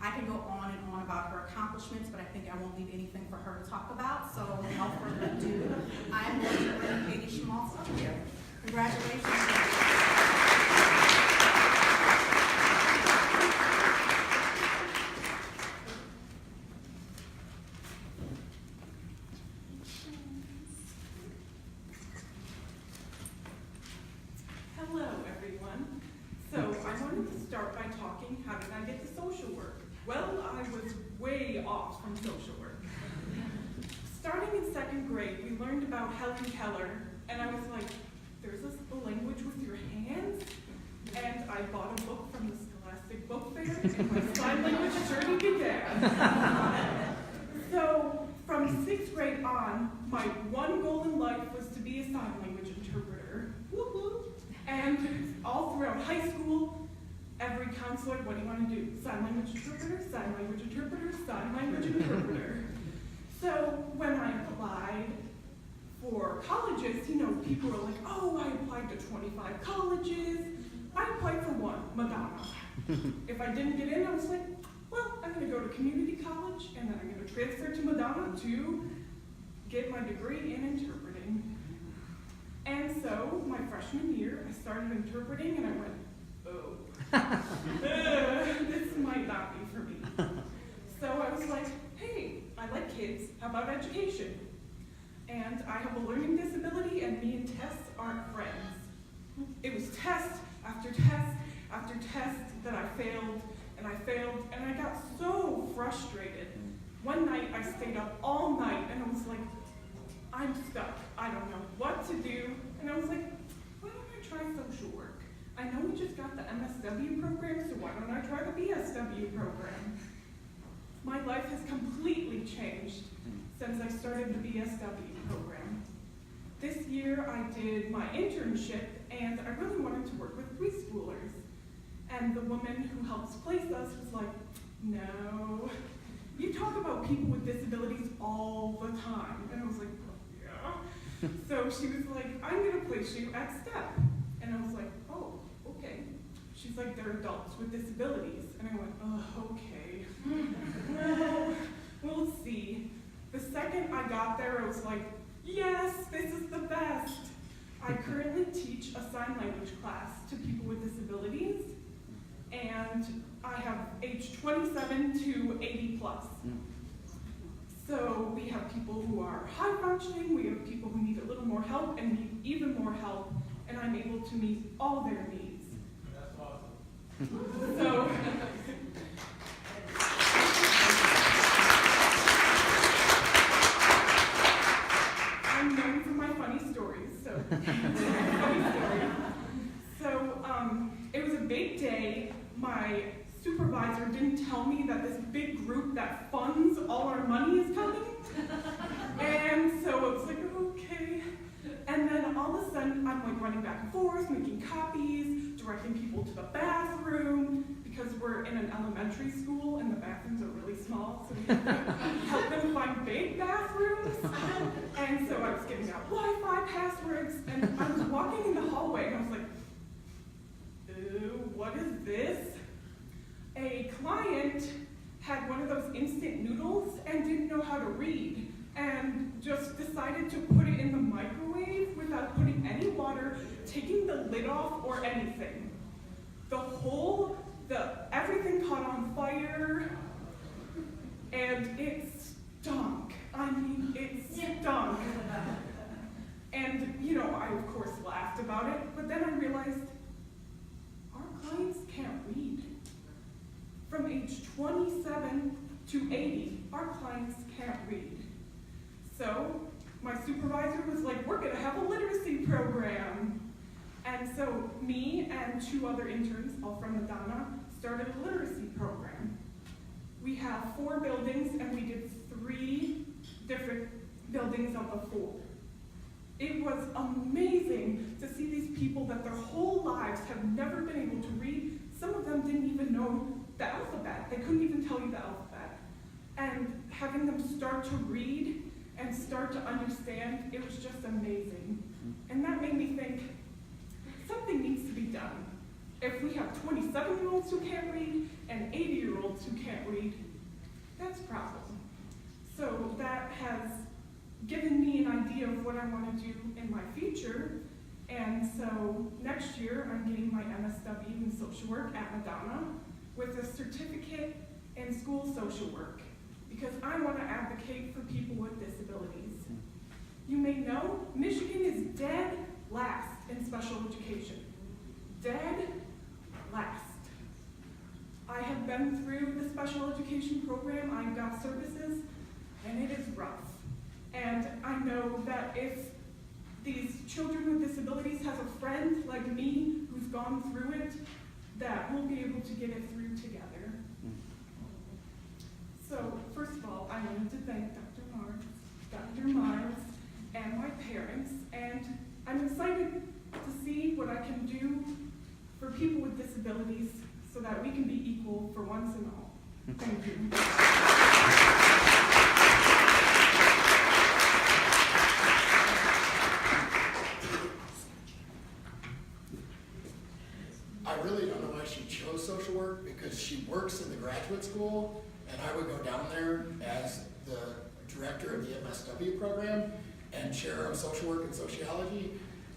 I can go on and on about her accomplishments, but I think I won't leave anything for her to talk about. So without further ado, I'm going to bring Katie Schmaltz up here. Congratulations. Hello, everyone. So I wanted to start by talking, how did I get to social work? Well, I was way off from social work. Starting in 2nd grade, we learned about Helen Keller, and I was like, there's a language with your hands? And I bought a book from the Scholastic Book Fair, and my sign language journey began. So from 6th grade on, my one goal in life was to be a sign language interpreter. Whoop. counselor, what do you want to do? Sign language interpreter, sign language interpreter, sign language interpreter. So when I applied for colleges, people were like, oh, I applied to 25 colleges. I applied for one, Madonna. If I didn't get in, I was like, well, I'm going to go to community college, and then I'm going to transfer to Madonna to get my degree in interpreting. And so my freshman year, I started interpreting, and I went, oh, this might not be for me. So I was like, hey, I like kids, how about education? And I have a learning disability, and me and tests aren't friends. It was test after test after test that I failed, and I got so frustrated. One night I stayed up all night, and I was like, I'm stuck. I don't know what to do. And I was like, why don't I try social work? I know we just got the MSW program, so why don't I try the BSW program? My life has completely changed since I started the BSW program. This year I did my internship, and I really wanted to work with preschoolers. And the woman who helps place us was like, no, you talk about people with disabilities all the time. And I was like, well, yeah. So she was like, I'm gonna place you at STEP. And I was like, oh, okay. She's like, they're adults with disabilities. And I went, oh, okay. Well, we'll see. The second I got there, I was like, yes, this is the best. I currently teach a sign language class to people with disabilities, and I have age 27 to 80 plus. So we have people who are high functioning, we have people who need a little more help and need even more help, and I'm able to meet all their needs. That's awesome. So, I'm known for my funny stories, so funny story. So it was a big day. My supervisor didn't tell me that this big group that funds all our money is coming. And so it was like, okay. And then all of a sudden, I'm like running back and forth, making copies, directing people to the bathroom, because we're in an elementary school and the bathrooms are really small, so we have to help them find big bathrooms. And so I was giving out Wi-Fi passwords, and I was walking in the hallway, and I was like, ooh, what is this? A client had one of those instant noodles and didn't know how to read, and just decided to put it in the microwave without putting any water, taking the lid off, or anything. Everything caught on fire, and it stunk. I mean, it stunk. And, I of course laughed about it, but then I realized our clients can't read. From age 27 to 80, our clients can't read. So my supervisor was like, we're gonna have a literacy program. And so me and 2 other interns, all from Madonna, started a literacy program. We have 4 buildings, and we did 3 different buildings of the 4. It was amazing to see these people that their whole lives have never been able to read. Some of them didn't even know the alphabet. They couldn't even tell you the alphabet. And having them start to read and start to understand, it was just amazing. And that made me think, something needs to be done. If we have 27-year-olds who can't read and 80-year-olds who can't read, that's a problem. So that has given me an idea of what I want to do in my future. And so next year, I'm getting my MSW in social work at Madonna with a certificate in school social work, because I want to advocate for people with disabilities. You may know, Michigan is dead last in special education. Dead last. I have been through the special education program, I've got services, and it is rough. And I know that if these children with disabilities have a friend like me who's gone through it, that we'll be able to get it through together. So, first of all, I wanted to thank Dr. Mars, and my parents, and I'm excited to see what I can do for people with disabilities so that we can people for once and all. Thank you. I really don't know why she chose social work, because she works in the graduate school, and I would go down there as the director of the MSW program and chair of social work and sociology,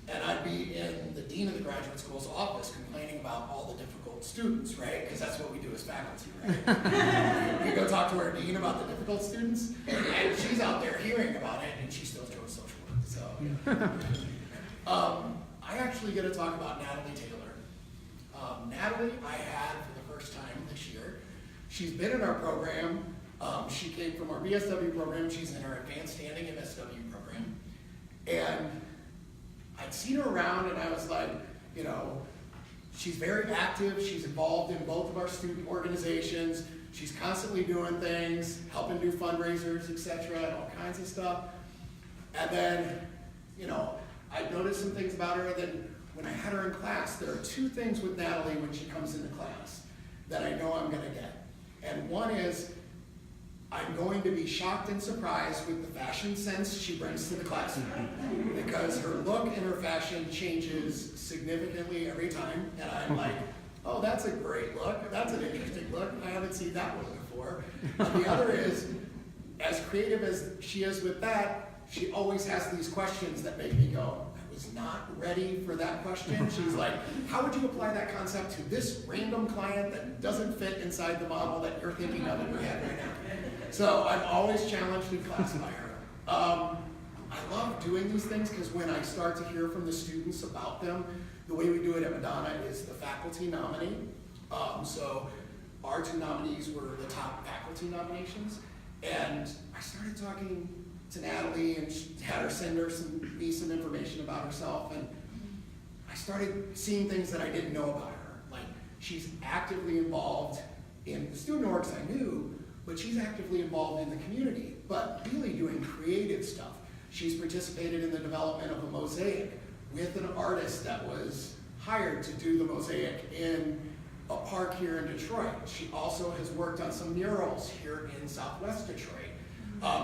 and I'd be in the dean of the graduate school's office complaining about all the difficult students, right? Because that's what we do as faculty, right? We go talk to our dean about the difficult students, and she's out there hearing about it, and she still chose social work. So, I actually get to talk about Natalie Taylor. Natalie, I had for the first time this year. She's been in our program. She came from our BSW program. She's in our advanced standing MSW program. And I'd seen her around and I was like, you know, she's very active. She's involved in both of our student organizations. She's constantly doing things, helping do fundraisers, etc., and all kinds of stuff. And then, you know, I noticed some things about her. Then when I had her in class, there are two things with Natalie when she comes into class that I know I'm going to get. And one is, I'm going to be shocked and surprised with the fashion sense she brings to the classroom. Because her look and her fashion changes significantly every time. And I'm like, oh, that's a great look. That's an interesting look. I haven't seen that one before. And the other is, as creative as she is with that, she always has these questions that make me go, I was not ready for that question. She's like, how would you apply that concept to this random client that doesn't fit inside the model that you're thinking of in your head right now? So I'm always challenged in class by her. I love doing these things because when I start to hear from the students about them, the way we do it at Madonna is the faculty nominee. So our two nominees were the top faculty nominations. And I started talking to Natalie and she had her send me some information about herself. And I started seeing things that I didn't know about her. Like she's actively involved in the student orgs I knew, but she's actively involved in the community, but really doing creative stuff. She's participated in the development of a mosaic with an artist that was hired to do the mosaic in a park here in Detroit. She also has worked on some murals here in Southwest Detroit.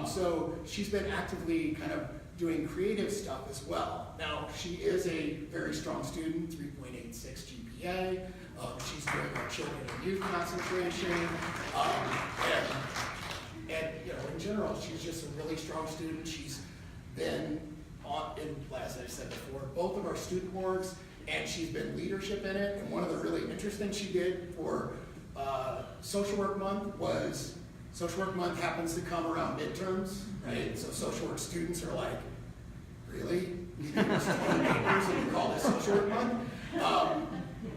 So she's been actively kind of doing creative stuff as well. Now, she is a very strong student, 3.86 GPA. She's doing our children and youth concentration. And you know, in general, she's just a really strong student. She's been as I said before, both of our student orgs, and she's been leadership in it. And one of the really interesting things she did for Social Work Month was, Social Work Month happens to come around midterms, right? So social work students are like, really? You gave us 20 papers and you call this Social Work Month?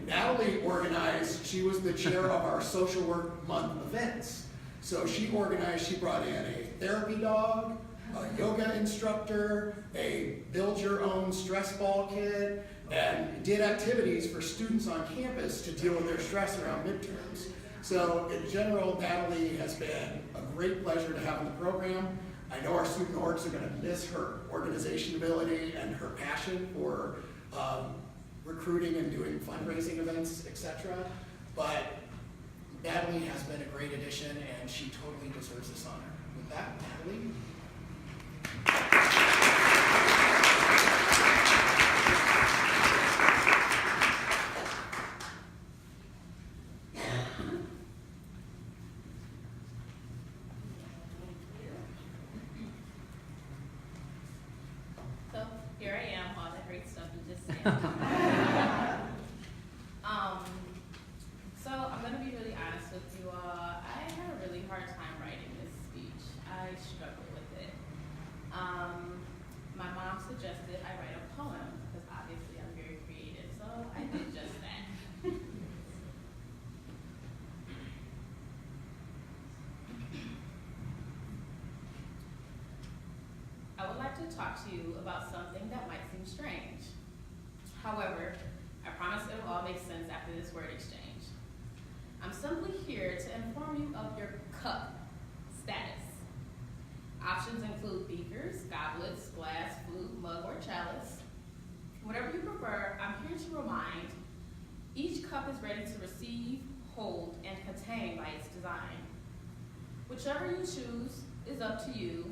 Natalie organized, she was the chair of our Social Work Month events. So she organized, she brought in a therapy dog, a yoga instructor, a build your own stress ball kit, and did activities for students on campus to deal with their stress around midterms. So in general, Natalie has been a great pleasure to have in the program. I know our student orgs are going to miss her organization ability and her passion for recruiting and doing fundraising events, etc. But Natalie has been a great addition and she totally deserves this honor. With that, Natalie. So here I am, all that great stuff you just said. So I'm going to be really honest with you all. I had a really hard time writing this speech. I struggled with it. My mom suggested I write a poem because obviously I'm very creative, so I did just that. I would like to talk to you about something that might seem strange. However, I promise it will all make sense after this word exchange. I'm simply here to inform you of your cup status. Options include beakers, goblets, glass, flute, mug, or chalice. Whatever you prefer, I'm here to remind each cup is ready to receive, hold, and contained by its design. Whichever you choose is up to you,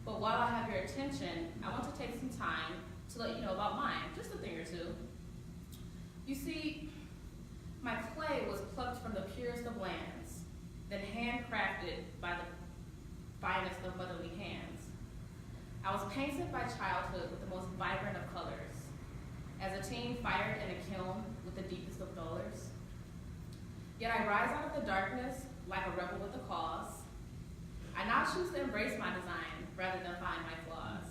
but while I have your attention, I want to take some time to let you know about mine, just a thing or two. You see, my clay was plucked from the purest of lands, then handcrafted by the finest of motherly hands. I was painted by childhood with the most vibrant of colors. As a teen, fired in a kiln with the deepest of dullers. Yet I rise out of the darkness like a rebel with a cause. I now choose to embrace my design rather than find my flaws.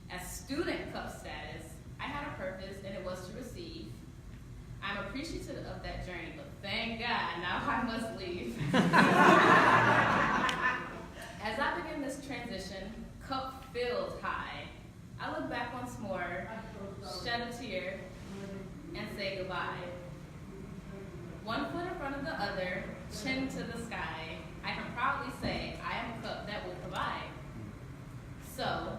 As student cup status, I had a purpose and it was to receive. I'm appreciative of that journey, but thank God, now I must leave. As I begin this transition, cup filled high, I look back once more, shed a tear, and say goodbye. One foot in front of the other, chin to the sky, I can proudly say I am a cup that will provide. So,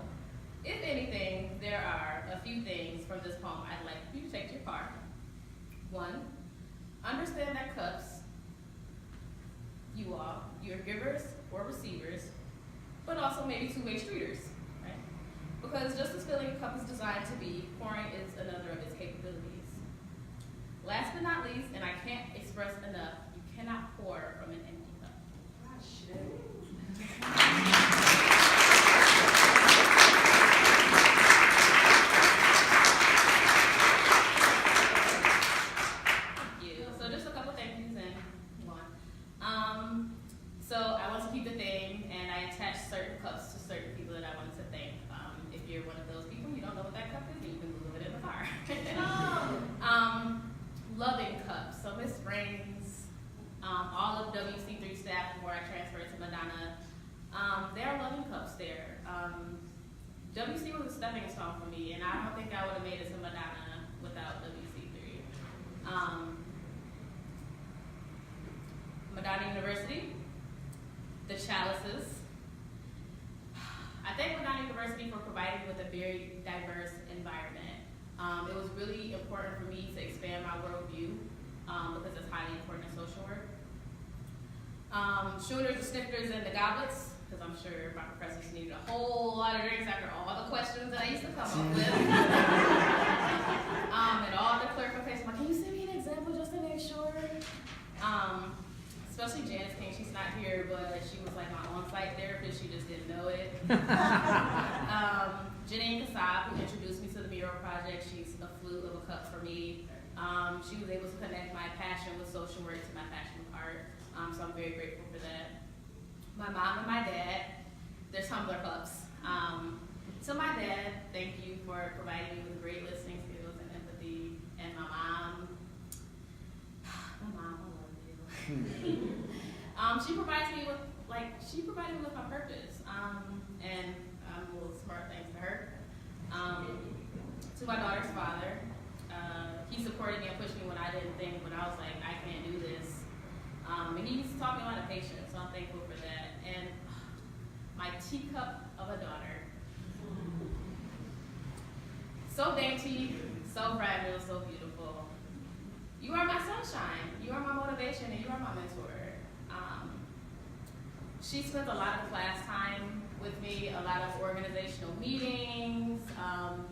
if anything, there are a few things from this poem I'd like you to take to your car. One, understand that cups, you all, you're givers or receivers, but also maybe two-way streeters, right? Because just as filling a cup is designed to be, pouring is another of its capabilities. Last but not least, and I can't express enough, you cannot pour from an empty cup. Thank you. So just a couple thank yous and move on. So I want to keep the theme, and I attached certain cups to certain people that I wanted to thank. If you're one of those people, you don't know what that cup is, you can move it in the car. Loving cups. So Miss Springs, all of WC3 staff before I transferred to Madonna, they are loving cups there. WC was a stepping stone for me, and I don't think I would have made it to Madonna without WC3. Madonna University, the chalices. I thank Madonna University for providing me with a very diverse environment. It was really important for me to expand my worldview because it's highly important in social work. Shooters, the snifters, and the goblets, because I'm sure my professors needed a whole lot of drinks after all the questions that I used to come up with. And all the clarifications, like, can you send me an example just to make sure? Especially Janice King, she's not here, but she was like my on-site therapist, she just didn't know it. Janine Kassab, who introduced me to the Mural Project, she's a flute of a cup for me. She was able to connect my passion with social work to my passion with art, so I'm very grateful for that. My mom and my dad, they're tumbler cups. To my dad, thank you for providing me with great listening skills and empathy, and my mom, I love you. She provided me with my purpose, and a little smart thanks to her. To my daughter's father, he supported me and pushed me when I didn't think, when I was like, I can't do this. And he used to taught me a lot of patience, so I'm thankful for that. And my teacup of a daughter. So dainty, so fragile, so beautiful. You are my sunshine, you are my motivation, and you are my mentor. She spent a lot of class time with me, a lot of organizational meetings,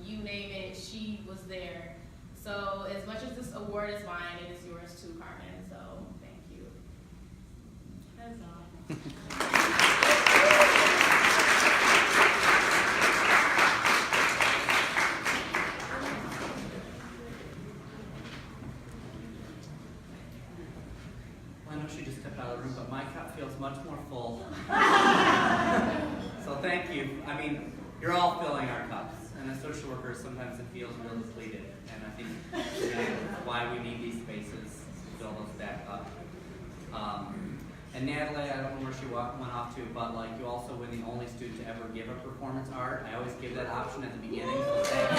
you name it, she was there. So as much as this award is mine, it is yours too, Carmen, so thank you. That's all. She just stepped out of the room, but my cup feels much more full. So thank you. I mean, you're all filling our cups, and as social workers, sometimes it feels really depleted, and I think that's why we need these spaces to fill those back up. And Natalie, I don't know where she went off to, but like you also were the only student to ever give a performance art. I always give that option at the beginning. So thank you.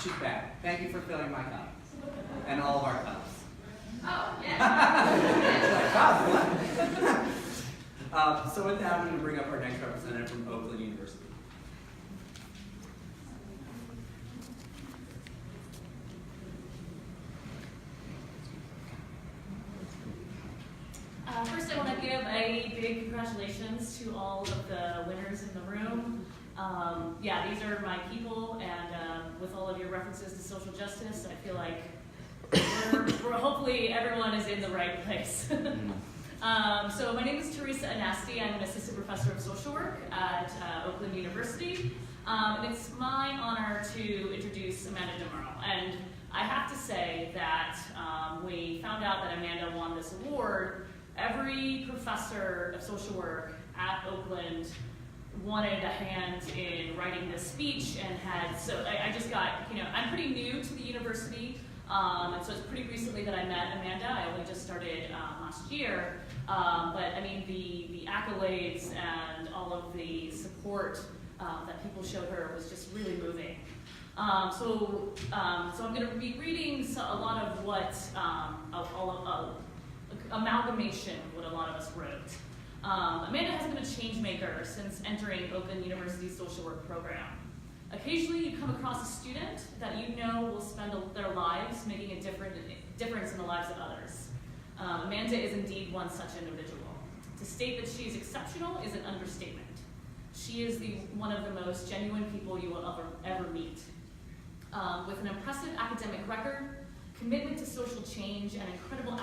She's back. Thank you for filling my cup. And all of our cups. Oh, yeah. So with that, I'm going to bring up our next representative from Oakland University. give a big congratulations to all of the winners in the room. Yeah, these are my people, and with all of your references to social justice, I feel like we're hopefully everyone is in the right place. So my name is Teresa Anasti. I'm an assistant professor of social work at Oakland University. And it's my honor to introduce Amanda Demerl. And I have to say that we found out that Amanda won this award. Every professor of social work at Oakland wanted a hand in writing this speech and had, so I just got, I'm pretty new to the university, and so it's pretty recently that I met Amanda. I only just started last year, but I mean, the accolades and all of the support that people showed her was just really moving. So I'm going to be reading a lot of what, amalgamation of what a lot of us wrote. Amanda has been a change maker since entering Oakland University's social work program. Occasionally you come across a student that you know will spend their lives making a difference in the lives of others. Amanda is indeed one such individual. To state that she is exceptional is an understatement. She is one of the most genuine people you will ever meet. With an impressive academic record, commitment to social change, and incredible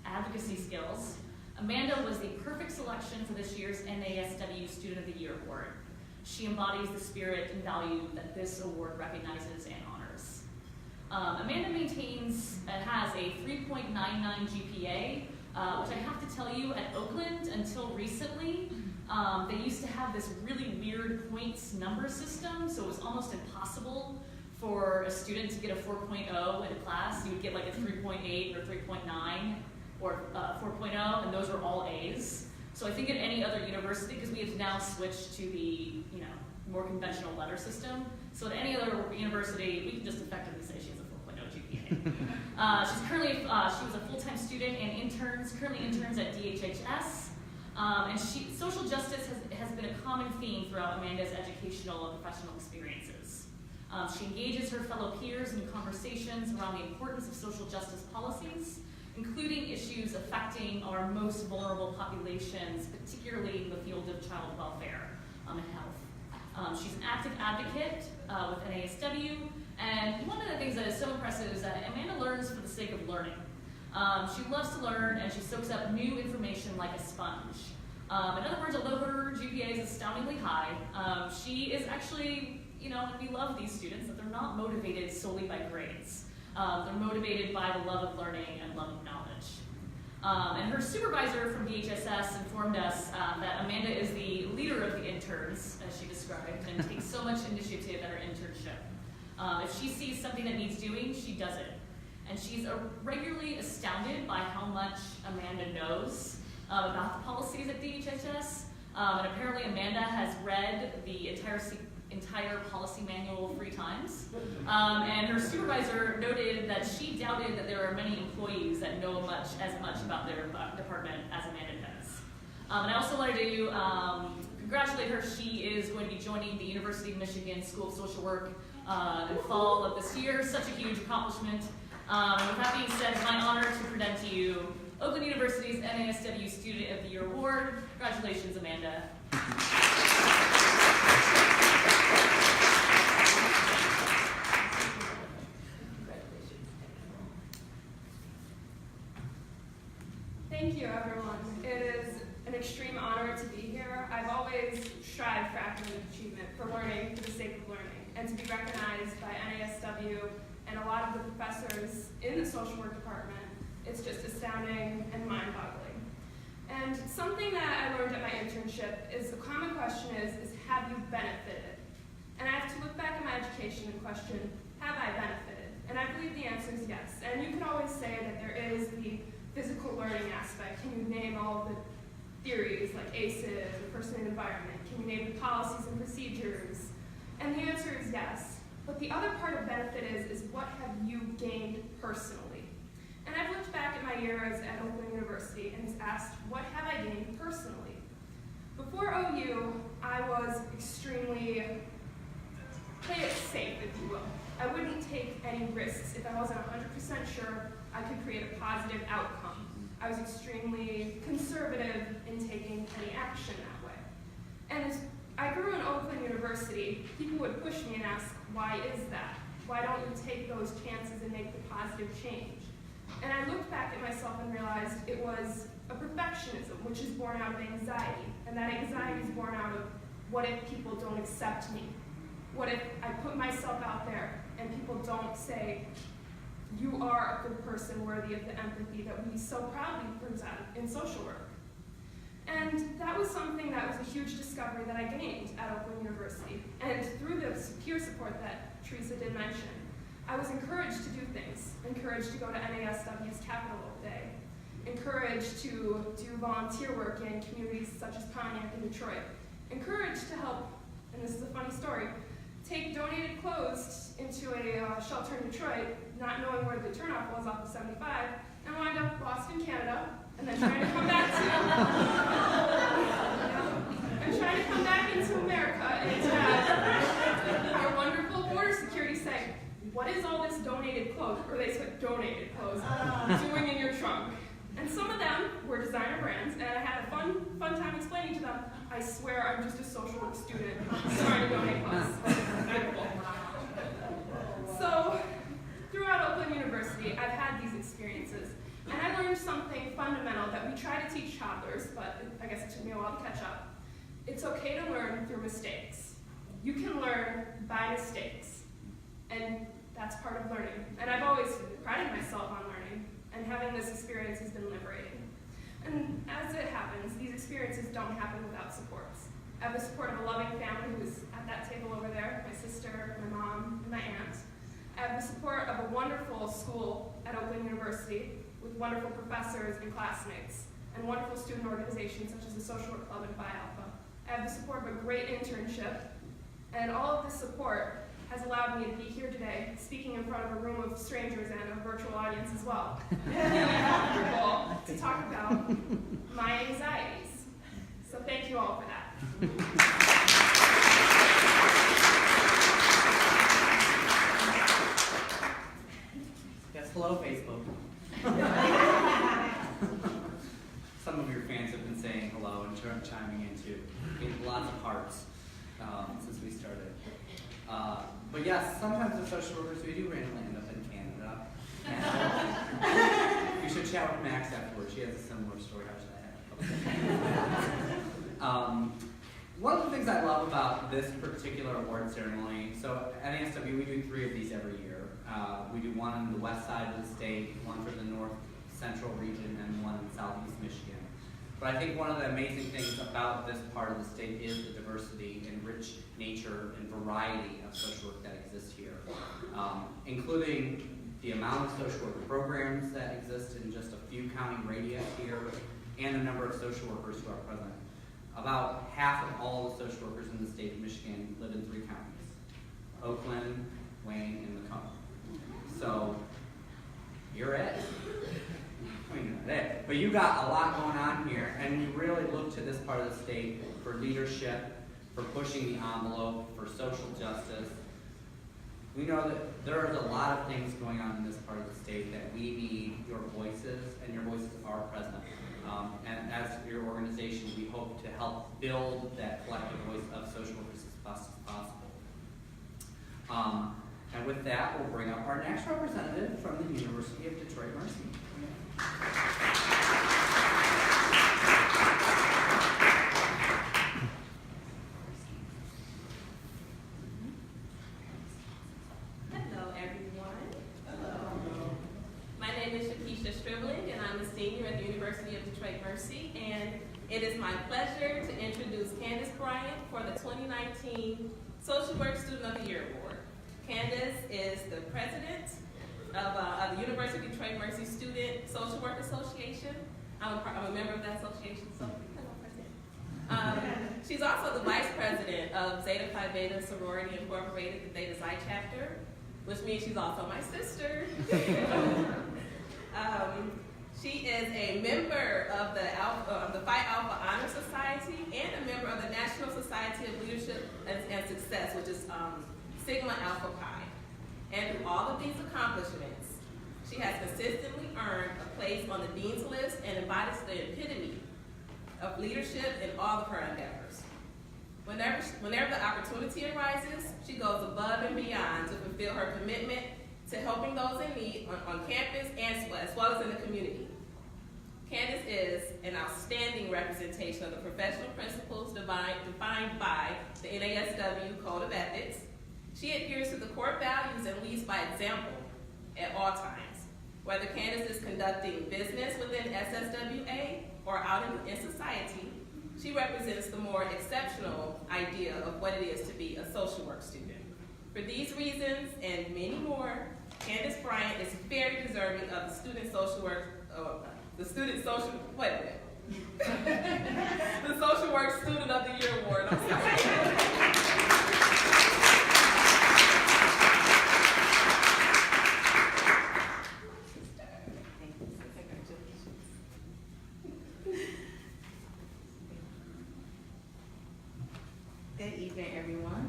advocacy skills, Amanda was the perfect selection for this year's NASW Student of the Year Award. She embodies the spirit and value that this award recognizes and honors. Amanda has a 3.99 GPA, which I have to tell you, at Oakland, until recently, they used to have this really weird points number system, so it was almost impossible for a student to get a 4.0 in a class. You would get like a 3.8 or 3.9 or 4.0, and those were all A's. So I think at any other university, because we have now switched to the more conventional letter system, so at any other university, we can just effectively say she has a 4.0 GPA. She was a full-time student and currently interns at DHHS. And social justice has been a common theme throughout Amanda's educational and professional experiences. She engages her fellow peers in conversations around the importance of social justice policies, including issues affecting our most vulnerable populations, particularly in the field of child welfare and health. She's an active advocate with NASW, and one of the things that is so impressive is that Amanda learns for the sake of learning. She loves to learn, and she soaks up new information like a sponge. In other words, although her GPA is astoundingly high, she is actually, and we love these students, that they're not motivated solely by grades. They're motivated by the love of learning and love of knowledge. And her supervisor from DHSS informed us that Amanda is the leader of the interns, as she described, and takes so much initiative in her internship. If she sees something that needs doing, she does it. And she's regularly astounded by how much Amanda knows about the policies at DHHS. And apparently Amanda has read the entire policy manual 3 times. And her supervisor noted that she doubted that there are many employees that know as much about their department as Amanda does. And I also wanted to congratulate her. She is going to be joining the University of Michigan School of Social Work in fall of this year. Such a huge accomplishment. With that being said, it's my honor to present to you Oakland University's NASW Student of the Year Award. Congratulations, Amanda. Thank you, everyone. It is an extreme honor to be here. I've always strived for academic achievement, for learning for the sake of learning, and to be recognized by NASW and a lot of the professors in the social work department. It's just astounding and mind-boggling. And something that I learned at my internship is the common question is have you benefited? And I have to look back at my education and question, have I benefited? And I believe the answer is yes. And you can always say that there is the physical learning aspect. Can you name all the theories like ACEs or person and environment? Can you name the policies and procedures? And the answer is yes. But the other part of benefit is what have you gained personally? And I've looked back at my years at Oakland University and asked, what have I gained personally? Before OU, I was extremely, play it safe, if you will. I wouldn't take any risks if I wasn't 100% sure I could create a positive outcome. I was extremely conservative University, people would push me and ask, why is that? Why don't you take those chances and make the positive change? And I looked back at myself and realized it was a perfectionism, which is born out of anxiety. And that anxiety is born out of, what if people don't accept me? What if I put myself out there and people don't say, you are a good person worthy of the empathy that we so proudly present in social work? And that was something that was a huge discovery that I gained at Oakland University. And through the peer support that Teresa did mention, I was encouraged to do things, encouraged to go to NASW's Capital Day, encouraged to do volunteer work in communities such as Pontiac and Detroit, encouraged to help, and this is a funny story, take donated clothes into a shelter in Detroit, not knowing where the turnoff was off of 75, and wind up lost in Canada, and then trying to come back into America and have our wonderful border security say, what is all this donated clothes, or they said donated clothes, doing in your trunk? And some of them were designer brands, and I had a fun time explaining to them, I swear I'm just a social work student trying to donate clothes. So, throughout Oakland University, I've had these experiences, and I learned something fundamental that we try to teach toddlers, but I guess it took me a while to catch up. It's okay to learn through mistakes. You can learn by mistakes, and that's part of learning. And I've always prided myself on learning, and having this experience has been liberating. And as it happens, these experiences don't happen without supports. I have the support of a loving family who is at that table over there, my sister, my mom, and my aunt. I have the support of a wonderful school at Oakland University with wonderful professors and classmates, and wonderful student organizations such as the Social Work Club and Phi Alpha. I have the support of a great internship, and all of this support has allowed me to be here today, speaking in front of a room of strangers and a virtual audience as well. Comfortable to talk about my anxieties. So thank you all for that. Yes, hello, Facebook. Some of your fans have been saying hello and chiming in too. Lots of hearts since we started. But yes, sometimes as social workers we do randomly end up in Canada. And you should chat with Max afterwards. She has a similar story. One of the things I love about this particular award ceremony, so at NASW we do 3 of these every year. We do one on the west side of the state, one for the north central region, and one in southeast Michigan. But I think one of the amazing things about this part of the state is the diversity and rich nature and variety of social work that exists here, including the amount of social work programs that exist in just a few county radius here, and the number of social workers who are present. About half of all the social workers in the state of Michigan live in 3 counties: Oakland, Wayne, and Macomb. So, you're it. I mean, not it, but you got a lot going on here, and we really look to this part of the state for leadership, for pushing the envelope, for social justice. We know that there is a lot of things going on in this part of the state that we need your voices, and your voices are present. And as your organization, we hope to help build that collective voice of social workers as best as possible. And with that, we'll bring up our next representative from the University of Detroit Mercy. Hello, everyone. Hello. My name is and I'm a senior at the University of Detroit Mercy, and it is my pleasure to introduce Candace Bryan for the 2019 Social Work Student of the Year Award. Candace is the president of the University of Detroit Mercy Student Social Work Association. I'm a member of that association, so hello, President. She's also the vice president of Zeta Phi Beta Sorority Incorporated, the Theta Xi chapter, which means she's also my sister. She is a member of the Phi Alpha Honor Society and a member of the National Society of Leadership and Success, which is Sigma Alpha Pi. And through all of these accomplishments, she has consistently earned a place on the Dean's List and embodies the epitome of leadership in all of her endeavors. Whenever the opportunity arises, she goes above and beyond to fulfill her commitment to helping those in need on campus and as well as in the community. Candace is an outstanding representation of the professional principles defined by the NASW Code of Ethics. She adheres to the core values and leads by example at all times. Whether Candace is conducting business within SSWA or out in society, she represents the more exceptional idea of what it is to be a social work student. For these reasons and many more, Candace Bryan is very deserving of the Student Social Work Student of the Year Award. I'm sorry. Good evening, everyone.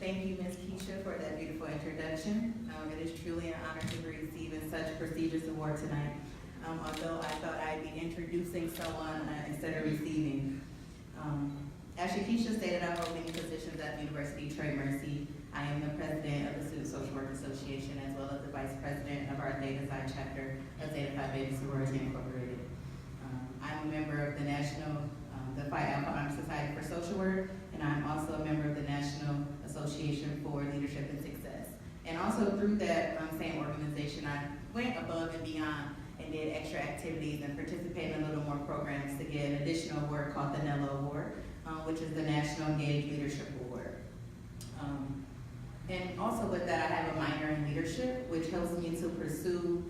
Thank you, Ms. Keisha, for that beautiful introduction. It is truly an honor to be receiving such a prestigious award tonight. Although I thought I'd be introducing someone instead of receiving. As Keisha stated, I hold many positions at the University of Detroit Mercy. I am the president of the Student Social Work Association, as well as the vice president of our Theta Psi chapter of Theta Phi Beta Sorority Incorporated. I'm a member of the the Phi Alpha Honor Society for Social Work, and I'm also a member of the National Association for Leadership and Success. And also through that same organization, I went above and beyond and did extra activities and participated in a little more programs to get an additional award called the NELA Award, which is the National Engaged Leadership Award. And also with that, I have a minor in leadership, which helps me to pursue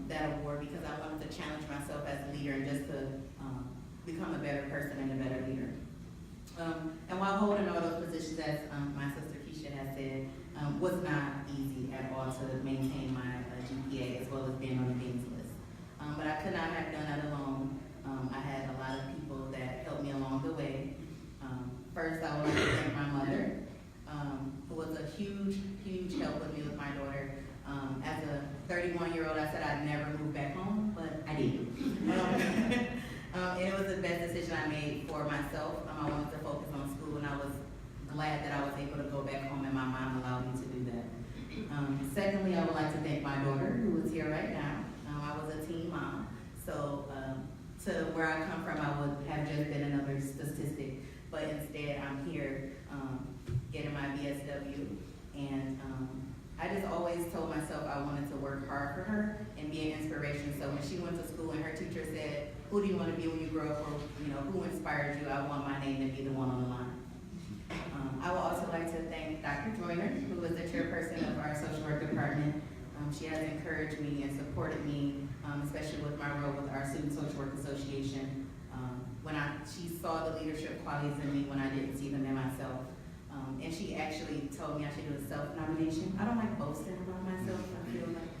that award because I wanted to challenge myself as a leader and just to become a better person and a better leader. And while holding all those positions, as my sister Keisha has said, was not easy at all to maintain my GPA as well as being on the dean's list. But I could not have done that alone. I had a lot of people that helped me along the way. First, I would like to thank my mother, who was a huge, huge help with me with my daughter. As a 31-year-old, I said I'd never move back home, but I did. And it was the best decision I made for myself. I wanted to focus on school, and I was glad that I was able to go back home, and my mom allowed me to do that. Secondly, I would like to thank my daughter, who is here right now. I was a teen mom, so to where I come from, I would have just been another statistic, but instead I'm here getting my BSW, and I just always told myself I wanted to work hard for her and be an inspiration. So when she went to school and her teacher said, "Who do you want to be when you grow up?" or who inspired you, I want my name to be the one on the line. I would also like to thank Dr. Joyner, who is the chairperson of our social work department. She has encouraged me and supported me, especially with my role with our Student Social Work Association. She saw the leadership qualities in me when I didn't see them in myself. And she actually told me I should do a self-nomination. I don't like boasting about myself. I feel like,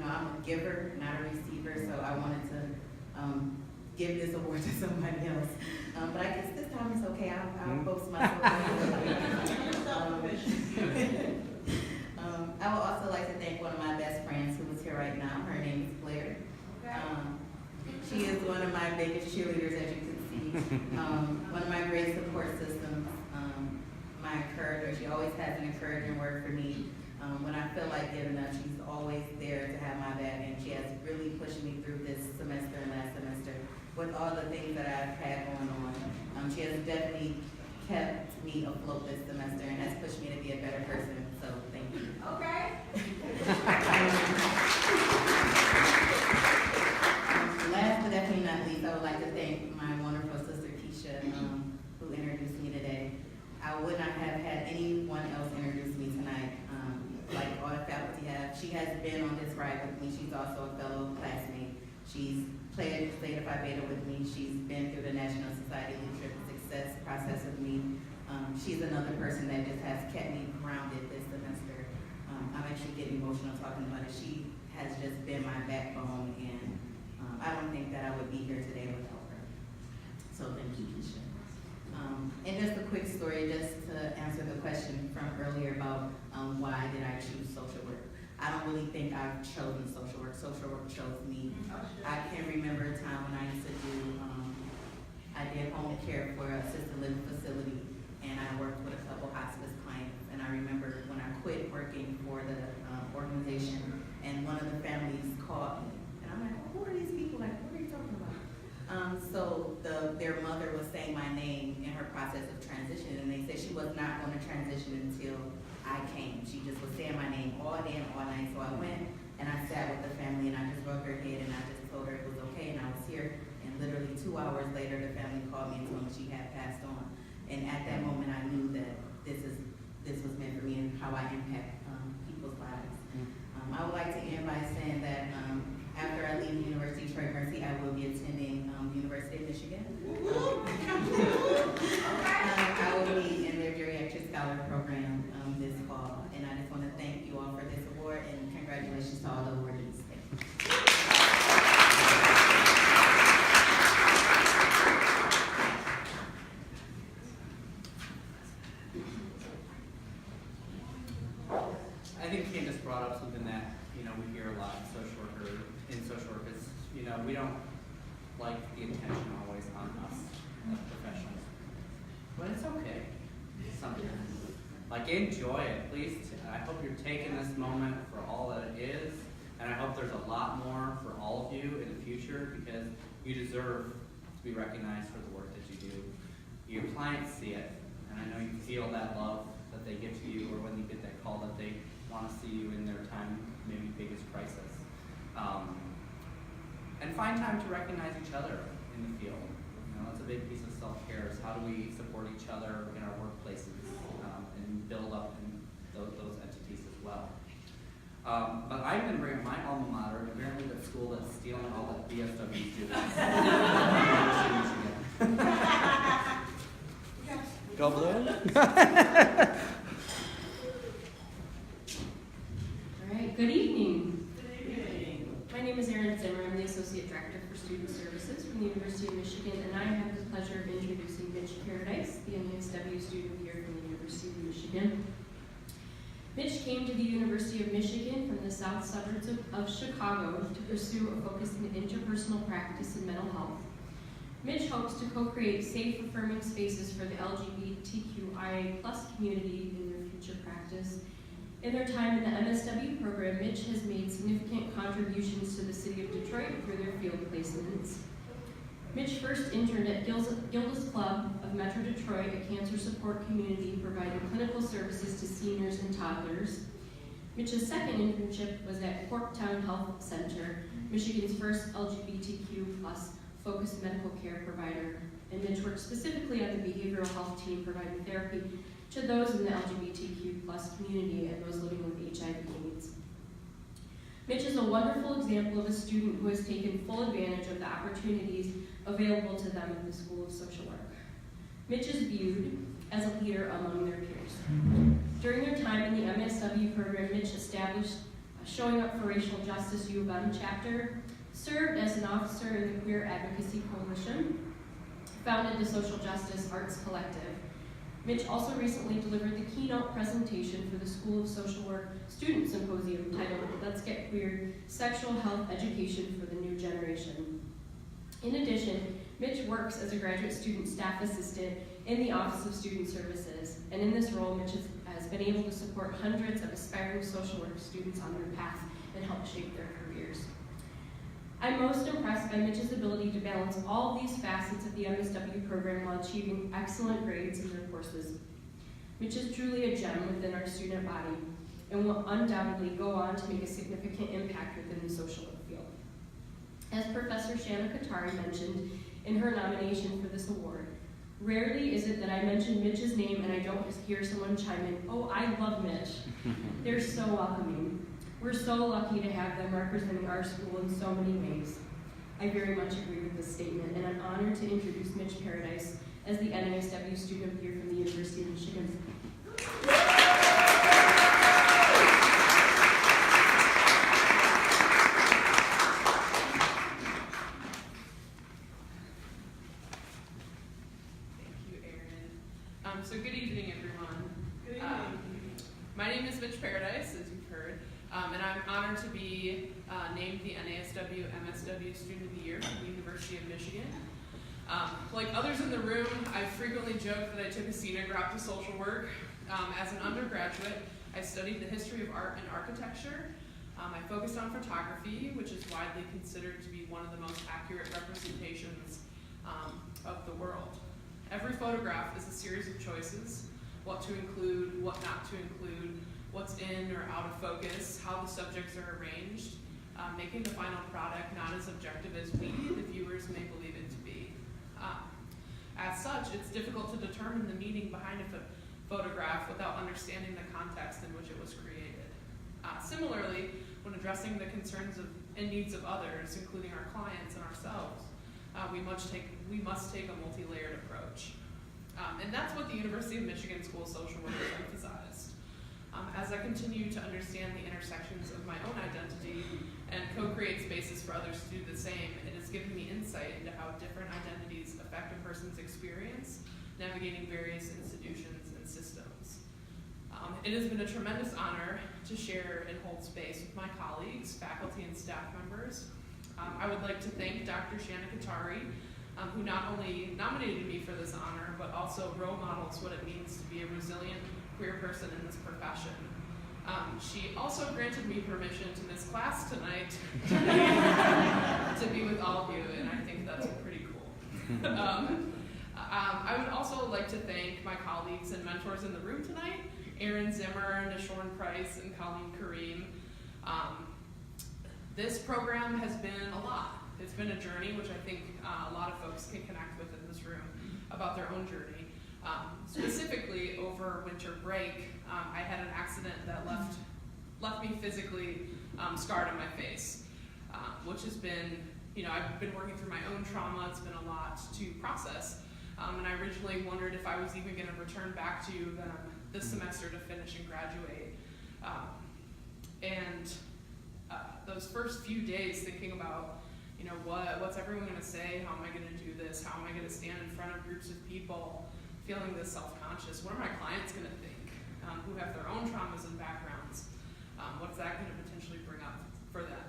I'm a giver, not a receiver, so I wanted to give this award to somebody else. But I guess this time it's okay. I'll boast myself. I would also like to thank one of my best friends who is here right now. Her name is Blair. She is one of my biggest cheerleaders, as you can see. One of my great support systems. My encourager. She always has an encouraging word for me. When I feel like giving up, she's always there to have my back, and she has really pushed me through this semester and last semester with all the things that I've had going on. She has definitely kept me afloat this semester and has pushed me to be a better person, so thank you. Okay. Last but definitely not least, I would like to thank my wonderful sister Keisha, who introduced me today. I would not have had anyone else introduce me tonight, like all the faculty have. She has been on this ride with me. She's also a fellow classmate. She's played Theta Phi Beta with me. She's been through the National Society Leadership and Success process with me. She's another person that just has kept me grounded this semester. I'm actually getting emotional talking about it. She has just been my backbone, and I don't think that I would be here today without her. So thank you, Keisha. And just a quick story, just to answer the question from earlier about why did I choose social work. I don't really think I've chosen social work. Social work chose me. I can remember a time when I used to do, I did home care care for an assisted living facility, and I worked with a couple hospice clients. And I remember when I quit working for the organization, and one of the families called me, and I'm like, who are these people? Like, what are you talking about? So their mother was saying my name in her process of transition, and they said she was not going to transition until I came. She just was saying my name all day and all night. So I went and I sat with the family, and I just rubbed her head, and I just told her it was okay, and I was here. And literally 2 hours later, the family called me and told me she had passed on. And at that moment, I knew that this was meant for me and how I impact people's lives. I would like to end by saying that after I leave the University of Detroit Mercy, I will be attending the University of Michigan. I will be in their geriatric scholar program this fall. And I just want to thank you all for this award, and congratulations to all the awardees. I think Candace brought up something that, we hear a lot in social work is, we don't like the attention always on us as professionals. But it's okay sometimes. Like, enjoy it, please. I hope you're taking this moment for all that it is, and I hope there's a lot more for all of you in the future, because you deserve to be recognized for the work that you do. Your clients see it, and I know you feel that love that they give to you, or when you get that call that they want to see you in their time, maybe biggest crisis. And find time to recognize each other in the field. That's a big piece of self-care, is how do we support each other in our workplaces and build up in those entities as well. But I'm going to bring up my alma mater, apparently the school that's stealing all the BSW students. Go Blue! All right, good evening. My name is Erin Zimmer. I'm the Associate Director for Student Services from the University of Michigan, and I have the pleasure of introducing Mitch Paradise, the NASW student here from the University of Michigan. Mitch came to the University of Michigan from the south suburbs of Chicago to pursue a focus in interpersonal practice and mental health. Mitch hopes to co-create safe, affirming spaces for the LGBTQIA+ community in their future practice. In their time in the MSW program, Mitch has made significant contributions to the city of Detroit through their field placements. Mitch first interned at Gilda's Club of Metro Detroit, a cancer support community providing clinical services to seniors and toddlers. Mitch's second internship was at Corktown Health Center, Michigan's first LGBTQ+ focused medical care provider. And Mitch worked specifically on the behavioral health team providing therapy to those in the LGBTQ+ community and those living with HIV/AIDS. Mitch is a wonderful example of a student who has taken full advantage of the opportunities available to them at the School of Social Work. Mitch is viewed as a leader among their peers. During their time in the MSW program, Mitch established a Showing Up for Racial Justice U of M chapter, served as an officer in the Queer Advocacy Coalition, founded the Social Justice Arts Collective. Mitch also recently delivered the keynote presentation for the School of Social Work Student Symposium titled Let's Get Queer, Sexual Health Education for the New Generation. In addition, Mitch works as a graduate student staff assistant in the Office of Student Services, and in this role, Mitch has been able to support hundreds of aspiring social work students on their path and help shape their careers. I'm most impressed by Mitch's ability to balance all of these facets of the MSW program while achieving excellent grades in their courses. Mitch is truly a gem within our student body and will undoubtedly go on to make a significant impact within the social work field. As Professor Shanna Katari mentioned in her nomination for this award, rarely is it that I mention Mitch's name and I don't just hear someone chime in, "Oh, I love Mitch." They're so welcoming. We're so lucky to have them representing our school in so many ways. I very much agree with this statement, and I'm honored to introduce Mitch Paradise as the NASW student of the year from the University of Michigan. So good evening, everyone. Good evening. My name is Mitch Paradise, as you've heard, and I'm honored to be named the NASW-MSW Student of the Year from the University of Michigan. Like others in the room, I frequently joke that I took a scenic route to social work. As an undergraduate, I studied the history of art and architecture. I focused on photography, which is widely considered to be one of the most accurate representations of the world. Every photograph is a series of choices, what to include, what not to include, what's in or out of focus, how the subjects are arranged, making the final product not as objective as we, the viewers, may believe it to be. As such, it's difficult to determine the meaning behind a photograph without understanding the context in which it was created. Similarly, when addressing the concerns and needs of others, including our clients and ourselves, we must take a multi-layered approach. And that's what the University of Michigan School of Social Work has emphasized. As I continue to understand the intersections of my own identity and co-create spaces for others to do the same, it has given me insight into how different identities affect a person's experience navigating various institutions and systems. It has been a tremendous honor to share and hold space with my colleagues, faculty, and staff members. I would like to thank Dr. Shanna Katari, who not only nominated me for this honor, but also role models what it means to be a resilient queer person in this profession. She also granted me permission to miss class tonight to be with all of you, and I think that's pretty cool. I would also like to thank my colleagues and mentors in the room tonight, Aaron Zimmer, Nishorn Price, and Colleen Kareem. This program has been a lot. It's been a journey, which I think a lot of folks can connect with in this room about their own journey. Specifically, over winter break, I had an accident that left me physically scarred on my face, which has been, I've been working through my own trauma. It's been a lot to process. And I originally wondered if I was even going to return back to them this semester to finish and graduate. Those first few days thinking about, what's everyone going to say? How am I going to do this? How am I going to stand in front of groups of people feeling this self-conscious? What are my clients going to think who have their own traumas and backgrounds? What's that going to potentially bring up for them?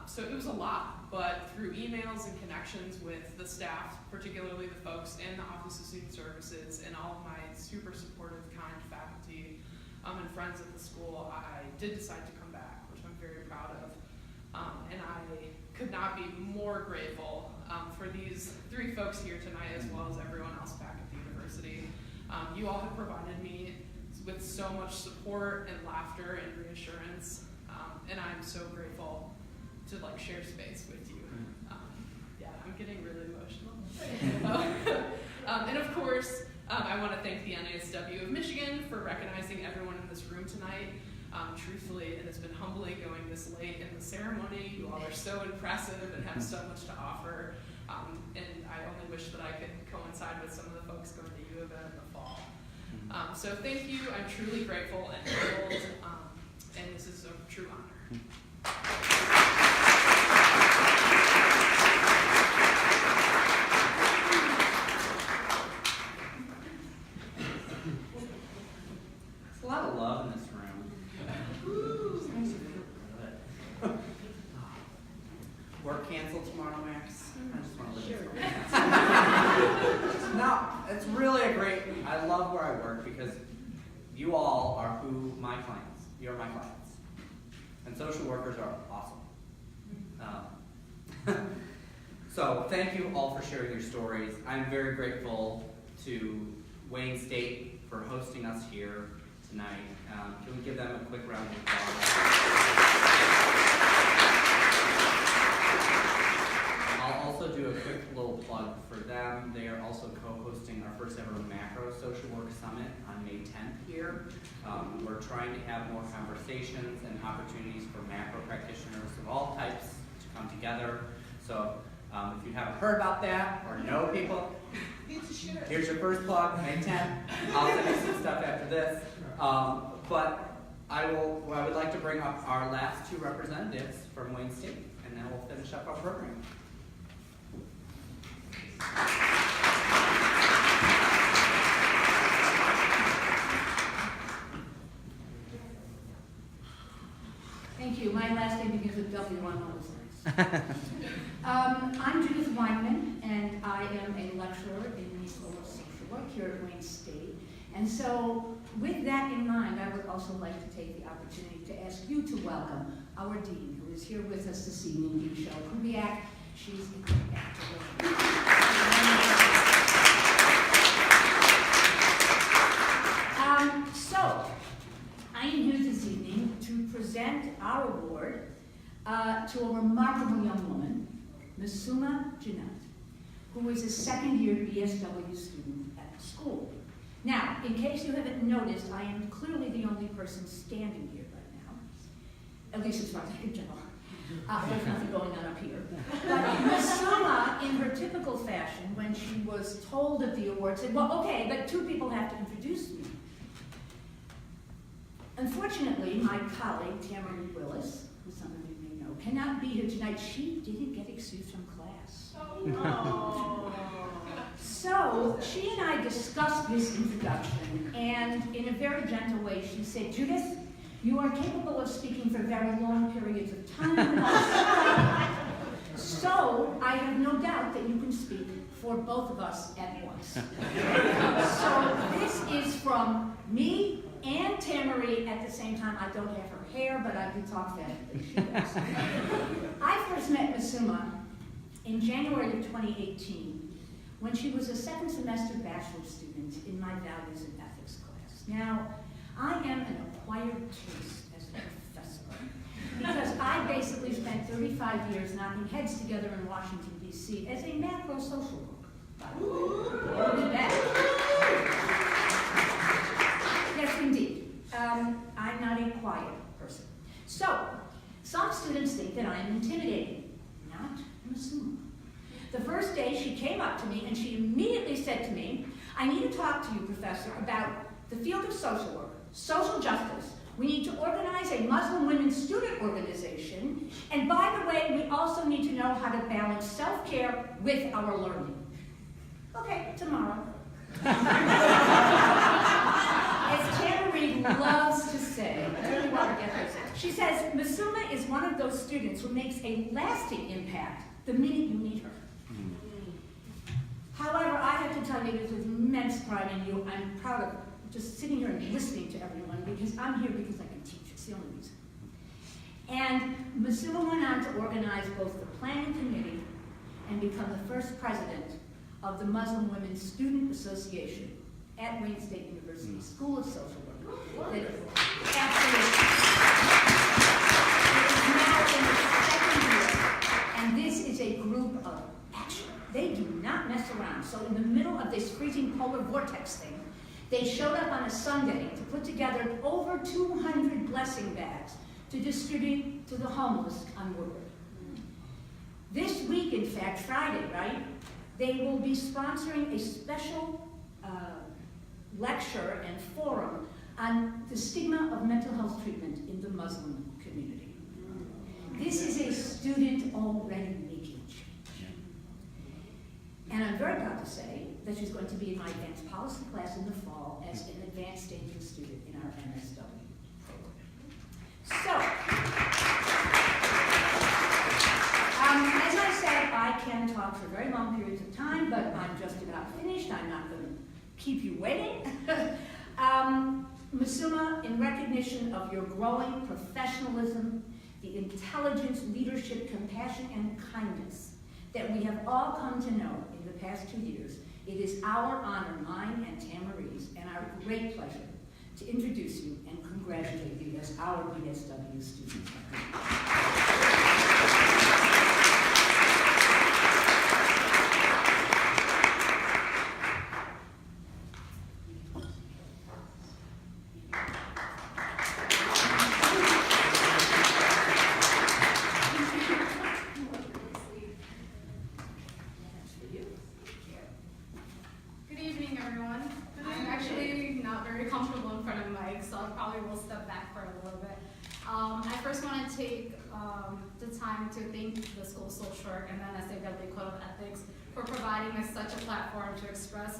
So it was a lot, but through emails and connections with the staff, particularly the folks in the Office of Student Services and all of my super supportive, kind faculty and friends at the school, I did decide to come back, which I'm very proud of. And I could not be more grateful for these three folks here tonight, as well as everyone else back at the university. You all have provided me with so much support and laughter and reassurance, and I'm so grateful to share space with you. I'm getting really emotional. And of course, I want to thank the NASW of Michigan for recognizing everyone in this room tonight. Truthfully, it has been humbling going this late in the ceremony. You all are so impressive and have so much to offer. And I only wish that I could coincide with some of the folks going to U of M in the fall. So thank you. I'm truly grateful and humbled, and this is a true honor. There's a lot of love in this room. Work canceled tomorrow, Max? I just want to live in No, it's really a great, I love where I work because you all are you're my clients. And social workers are awesome. So thank you all for sharing your stories. I'm very grateful to Wayne State for hosting us here tonight. Can we give them a quick round of applause? I'll also do a quick little plug for them. They are also co-hosting our first ever Macro Social Work Summit on May 10th here. We're trying to have more conversations and opportunities for macro practitioners of all types to come together. So if you haven't heard about that or know people, here's your first plug, May 10th. I'll send you some stuff after this. But I would like to bring up our last two representatives from Wayne State, and then we'll finish up our program. Thank you. My last name begins with W on those. I'm Judith Weinman, and I am a Bryant State. And so with that in mind, I would also like to take the opportunity to ask you to welcome our dean, who is here with us this evening, Michelle Kubiak. She's in the back. So, I am here this evening to present our award to a remarkable young woman, Masuma Jinnat, who is a second-year BSW student at the school. Now, in case you haven't noticed, I am clearly the only person standing here right now, at least as far as I can tell. There's nothing going on up here. But Masuma, in her typical fashion, when she was told of the award, said, well, okay, but two people have to introduce me. Unfortunately, my colleague, Tamara Willis, who some of you may know, cannot be here tonight. She didn't get excused from class. Oh, no. So she and I discussed this introduction, and in a very gentle way, she said, Judith, you are capable of speaking for very long periods of time. So I have no doubt that you can speak for both of us at once. So this is from me and Tamari at the same time. I don't have her hair, but I can talk faster. She does. I first met Masuma in January of 2018 when she was a second semester bachelor student in my values and ethics class. Now, I am an acquired taste as a professor because I basically spent 35 years knocking heads together in Washington, D.C. as a macro social worker. Yes, indeed. I'm not a quiet person. So, some students think that I am intimidating. Not Masuma. The first day she came up to me and she immediately said to me, I need to talk to you, Professor, about the field of social work, social justice. We need to organize a Muslim women's student organization. And by the way, we also need to know how to balance self-care with our learning. Okay, tomorrow. As Tamara loves to say, she says, Masuma is one of those students who makes a lasting impact the minute you meet her. However, I have to tell you this with immense pride in you. I'm proud of just sitting here and listening to everyone because I'm here because I can teach. It's the only reason. And Masuma went on to organize both the planning committee and become the first president of the Muslim Women's Student Association at Wayne State University School of Social Work. That is now in its second year, and this is a group of action. They do not mess around. So in the middle of this freezing polar vortex thing, they showed up on a Sunday to put together over 200 blessing bags to distribute to the homeless on Woodward. This week, in fact, Friday, right, they will be sponsoring a special lecture and forum on the stigma of mental health treatment in the Muslim community. This is a student already making change. And I'm very proud to say that she's going to be in my advanced policy class in the fall as an advanced staging student in our NSW program. So, as I said, I can talk for very long periods of time, but I'm just about finished. I'm not going to keep you waiting. Masuma, in recognition of your growing professionalism, the intelligence, leadership, compassion, and kindness that we have all come to know in the past 2 years, it is our honor, mine and Tamari's, and our great pleasure to introduce you and congratulate you as our BSW students. to thank the School of Social Work and the NASW Code of Ethics for providing us such a platform to express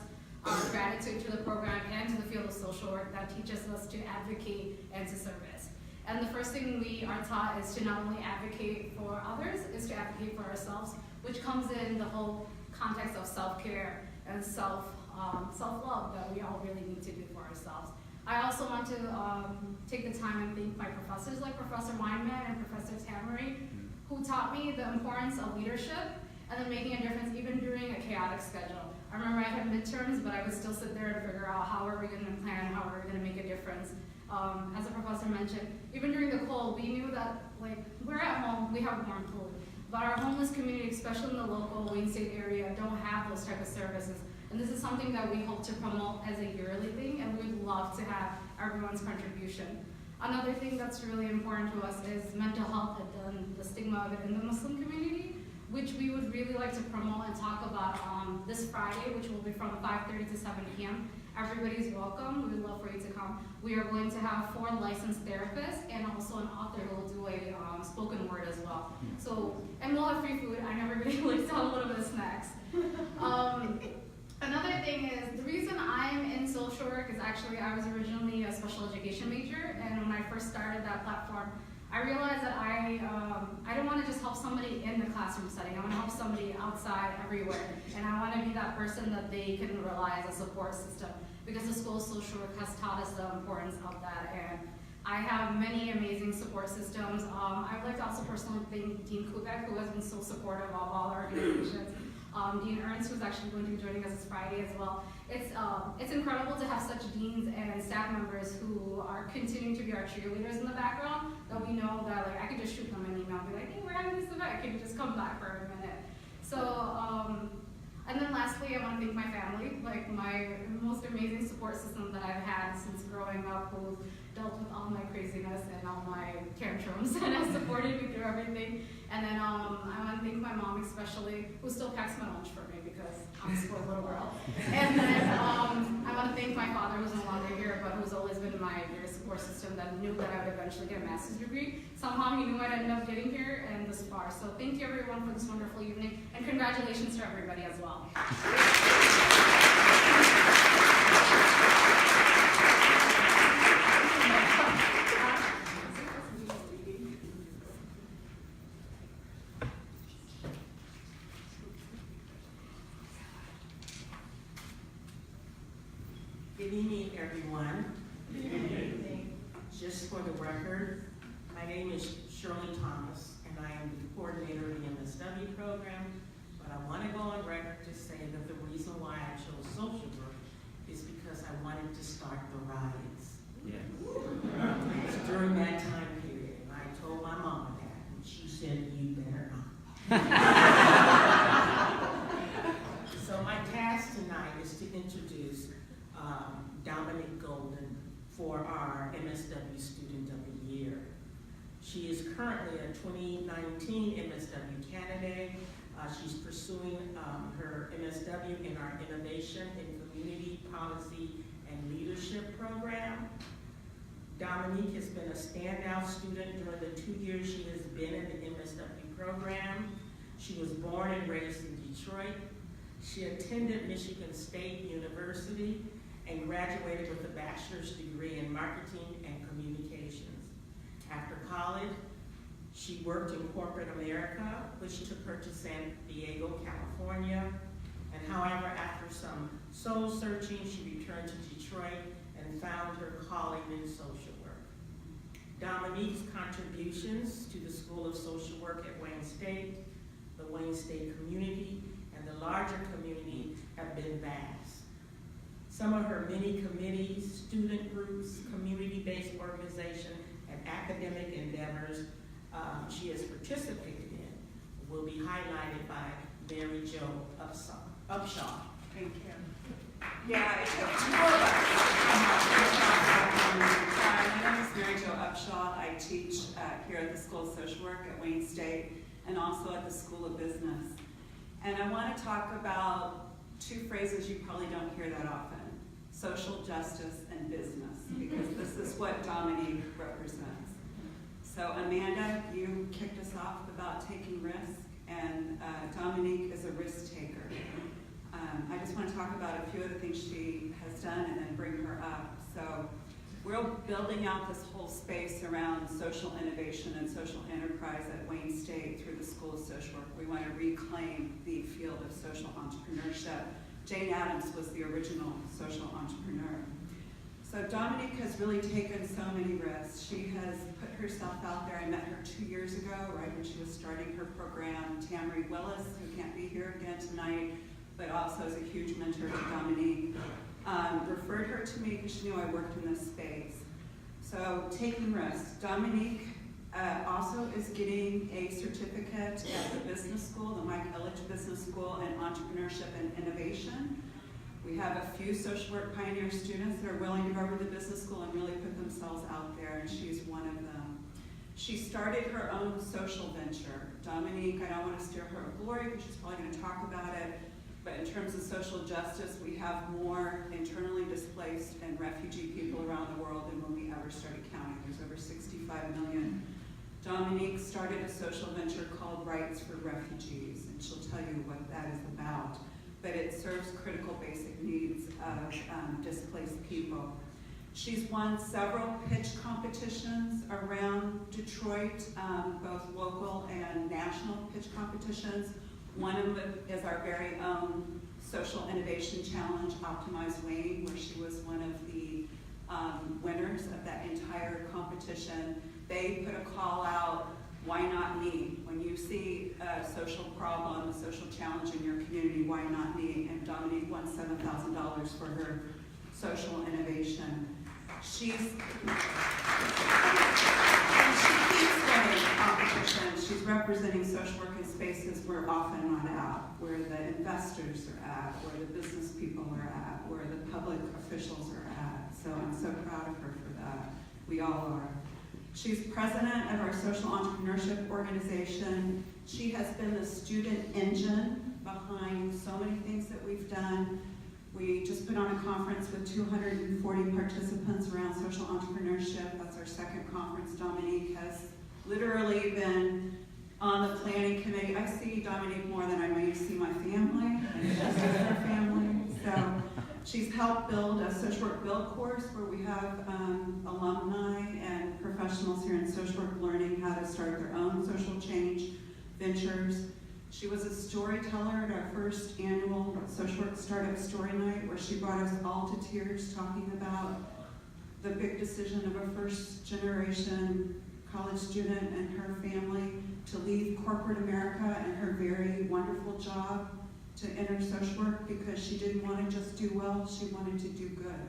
gratitude to the program and to the field of social work that teaches us to advocate and to service. And the first thing we are taught is to not only advocate for others, is to advocate for ourselves, which comes in the whole context of self-care and self-love that we all really need to do for ourselves. I also want to take the time and thank my professors like Professor Weinman and Professor Tamery, who taught me the importance of leadership and then making a difference even during a chaotic schedule. I remember I had midterms, but I would still sit there and figure out how are we going to plan, how are we going to make a difference. As the professor mentioned, even during the cold, we knew that like we're at home, we have warm food, but our homeless community, especially in the local Wayne State area, don't have those type of services. And this is something that we hope to promote as a yearly thing, and we'd love to have everyone's contribution. Another thing that's really important to us is mental health and the stigma of it in the Muslim community, which we would really like to promote and talk about this Friday, which will be from 5:30 to 7 p.m. Everybody's welcome. We would love for you to come. We are going to have 4 licensed therapists and also an author who will do a spoken word as well. So, and we'll have free food. I know everybody likes to have a little bit of snacks. Another thing is, the reason I'm in social work is actually I was originally a special education major, and when I first started that platform, I realized that I don't want to just help somebody in the classroom setting. I want to help somebody outside, everywhere, and I want to be that person that they can rely as a support system, because the School of Social Work has taught us the importance of that, and I have many amazing support systems. I would like to also personally thank Dean Kubek, who has been so supportive of all our organizations. Dean Ernst, who's actually going to be joining us this Friday as well. It's incredible to have such deans and staff members who are continuing to be our cheerleaders in the background, that we know that like I could just shoot them an email and be like, hey, we're having this event, can you just come back for a minute? So, and then lastly, I want to thank my family, like my most amazing support system that I've had since growing up, who dealt with all my craziness and all my tantrums and has supported me through everything. And then I want to thank my mom especially, who still packs my lunch for me because I'm a spoiled little girl. And then I want to thank my father, who's no longer here, but who's always been my very support system, that knew that I would eventually get a master's degree. Somehow he knew I'd end up getting here and this far. So thank you everyone for this wonderful evening, and congratulations to everybody as well. Good evening, everyone. Good evening. Just for the record, my name is Shirley Thomas, and I am the coordinator of the MSW program. But I want to go on record to say that the reason why I chose social work is because I wanted to start the riots. Yes. During that time period, and I told my mom that, and she said, "You better not." So my task tonight is to introduce Dominique Golden for our MSW Student of the Year. She is currently a 2019 MSW candidate. She's pursuing her MSW in our Innovation in Community Policy and Leadership program. Dominique has been a standout student during the 2 years she has been in the MSW program. She was born and raised in Detroit. She attended Michigan State University and graduated with a bachelor's degree in marketing and communications. After college, she worked in corporate America, which took her to San Diego, California. And however, after some soul searching, she returned to Detroit and found her calling in social work. Dominique's contributions to the School of Social Work at Wayne State, the Wayne State community, and the larger community have been vast. Some of her many committees, student groups, community-based organization, and academic endeavors she has participated in will be highlighted by Mary Jo Upshaw. Thank you. Yeah, it took 2 of us to come up. My name is Mary Jo Upshaw. I teach here at the School of Social Work at Wayne State and also at the School of Business. And I want to talk about 2 phrases you probably don't hear that often: social justice and business, because this is what Dominique represents. So Amanda, you kicked us off about taking risks, and Dominique is a risk taker. I just want to talk about a few of the things she has done and then bring her up. So we're building out this whole space around social innovation and social enterprise at Wayne State through the School of Social Work. We want to reclaim the field of social entrepreneurship Jane Addams was the original social entrepreneur. So Dominique has really taken so many risks. She has put herself out there. I met her 2 years ago, right when she was starting her program. Tammy Willis, who can't be here again tonight, but also is a huge mentor to Dominique, referred her to me because she knew I worked in this space. So taking risks. Dominique also is getting a certificate at the business school, the Mike Ilitch Business School in Entrepreneurship and Innovation. We have a few social work pioneer students that are willing to go over to the business school and really put themselves out there, and she's one of them. She started her own social venture. Dominique, I don't want to steal her glory because she's probably going to talk about it, but in terms of social justice, we have more internally displaced and refugee people around the world than when we ever started counting. There's over 65 million. Dominique started a social venture called Rights for Refugees, and she'll tell you what that is about. But it serves critical basic needs of displaced people. She's won several pitch competitions around Detroit, both local and national pitch competitions. One of them is our very own Social Innovation Challenge, Optimize Wayne, where she was one of the winners of that entire competition. They put a call out, why not me? When you see a social problem, a social challenge in your community, why not me? And Dominique won $7,000 for her social innovation. She keeps winning competitions. She's representing social work in spaces we're often not at, where the investors are at, where the business people are at, where the public officials are at. So I'm so proud of her for that. We all are. She's president of our social entrepreneurship organization. She has been the student engine behind so many things that we've done. We just put on a conference with 240 participants around social entrepreneurship. That's our second conference. Dominique has literally been on the planning committee. I see Dominique more than I may see my family, and just as her family. So she's helped build a social work build course where we have alumni and professionals here in social work learning how to start their own social change ventures. She was a storyteller at our first annual social work startup story night, where she brought us all to tears talking about the big decision of a first generation college student and her family to leave corporate America and her very wonderful job to enter social work because she didn't want to just do well, she wanted to do good.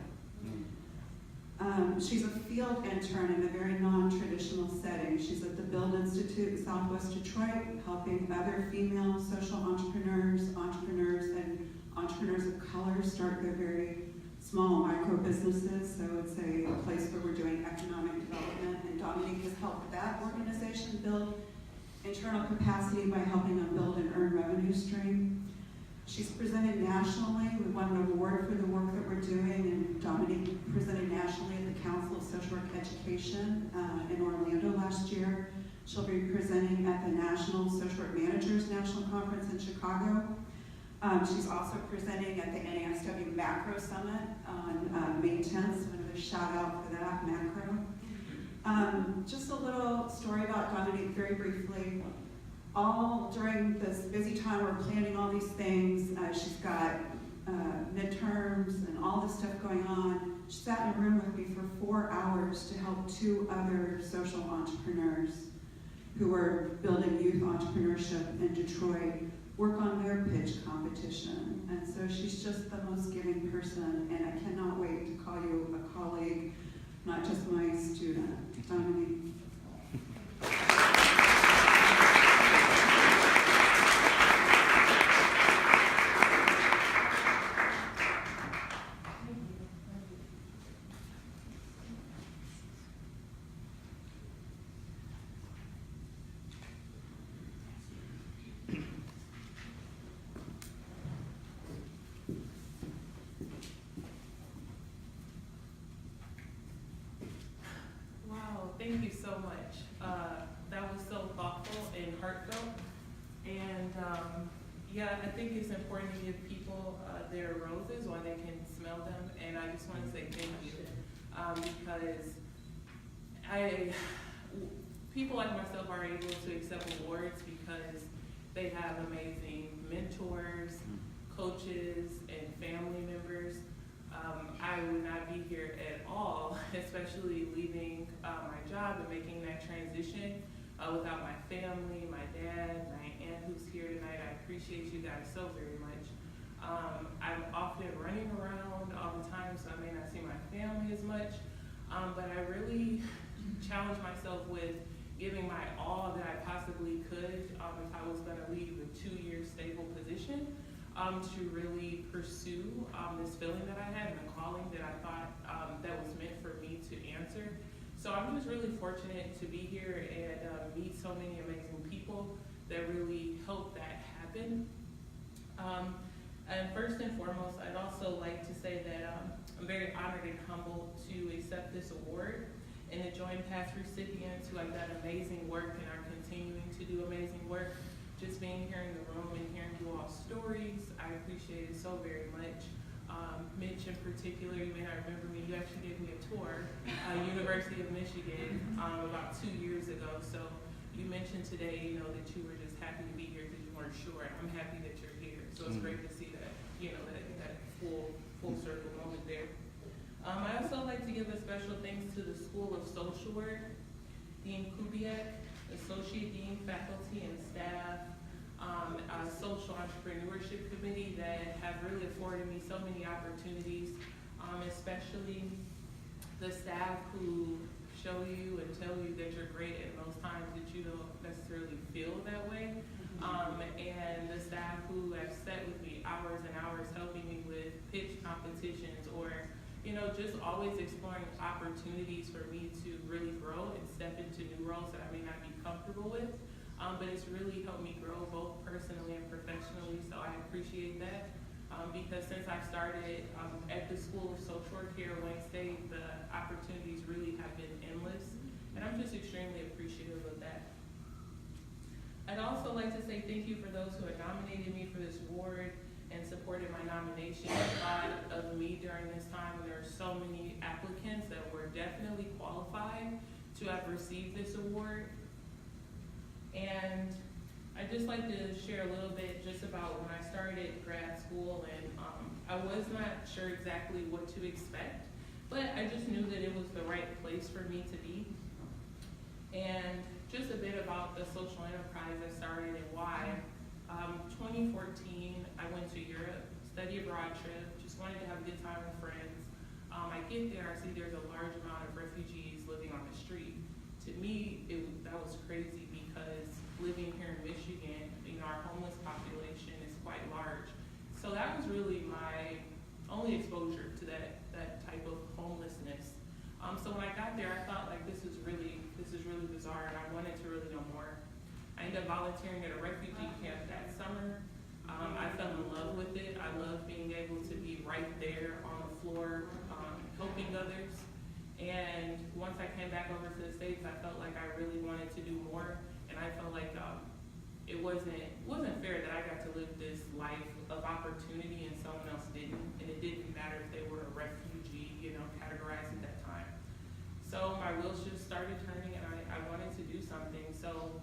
She's a field intern in a very non-traditional setting. She's at the Build Institute in Southwest Detroit, helping other female social entrepreneurs, and entrepreneurs of color start their very small micro businesses. So it's a place where we're doing economic development, and Dominique has helped that organization build internal capacity by helping them build an earned revenue stream. She's presented nationally. We won an award for the work that we're doing, and Dominique presented nationally at the Council of Social Work Education in Orlando last year. She'll be presenting at the National Social Work Managers National Conference in Chicago. She's also presenting at the NASW Macro Summit on May 10th, so another shout out for that, Macro. Just a little story about Dominique very briefly. All during this busy time, we're planning all these things. She's got midterms and all this stuff going on. She sat in a room with me for 4 hours to help 2 other social entrepreneurs who are building youth entrepreneurship in Detroit work on their pitch competition. And so she's just the most giving person, and I cannot wait to call you a colleague, not just my student. Dominique. Thank you so much. That was so thoughtful and heartfelt. And yeah, I think it's important to give people their roses while they can smell them. And I just want to say thank you because people like myself are able to accept awards because they have amazing mentors, coaches, and family members. I would not be here at all, especially leaving my job and making that transition without my family, my dad, my aunt who's here tonight. I appreciate you guys so very much. I'm often running around all the time, so I may not see my family as much, but I really challenge myself with giving my all that I possibly could if I was going to leave a 2-year stable position to really pursue this feeling that I had and the calling that I thought that was meant for me to answer. So I'm just really fortunate to be here and meet so many amazing people that really helped that happen. And first and foremost, I'd also like to say that I'm very honored and humbled to accept this award and to join past recipients who have done amazing work and are continuing to do amazing work. Just being here in the room and hearing you all's stories, I appreciate it so very much. Mitch in particular, you may not remember me, you actually gave me a tour, University of Michigan, about 2 years ago. So you mentioned today, that you were just happy to be here because you weren't sure. I'm happy that you're here. So it's great to see that, that full circle moment there. I also like to give a special thanks to the School of Social Work, Dean Kubiak, Associate Dean, faculty, and staff, a Social Entrepreneurship Committee that have really afforded me so many opportunities, especially the staff who show you and tell you that you're great at those times that you don't necessarily feel that way, and the staff who have sat with me hours and hours helping me with pitch competitions or just always exploring opportunities for me to really grow and step into new roles that I may not be comfortable with. But it's really helped me grow both personally and professionally, so I appreciate that. Because since I started at the School of Social Work here at Wayne State, the opportunities really have been endless, and I'm just extremely appreciative of that. I'd also like to say thank you for those who have nominated me for this award and supported my nomination and thought of me during this time. There are so many applicants that were definitely qualified to have received this award. And I'd just like to share a little bit just about when I started grad school, and I was not sure exactly what to expect, but I just knew that it was the right place for me to be. And just a bit about the social enterprise I started and why. 2014, I went to Europe, study abroad trip, just wanted to have a good time with friends. I get there, I see there's a large amount of refugees living on the street. To me, that was crazy because living here in Michigan, our homeless population is quite large. So that was really my only exposure to that type of homelessness. So when I got there, I thought this is really bizarre, and I wanted to really know more. I ended up volunteering at a refugee camp that summer. I fell in love with it. I love being able to be right there on the floor, helping others. And once I came back over to the States, I felt like I really wanted to do more, and I felt like it wasn't fair that I got to live this life of opportunity and someone else didn't, and it didn't matter if they were a refugee, categorized at that time. So my wheels just started turning, and I wanted to do something. So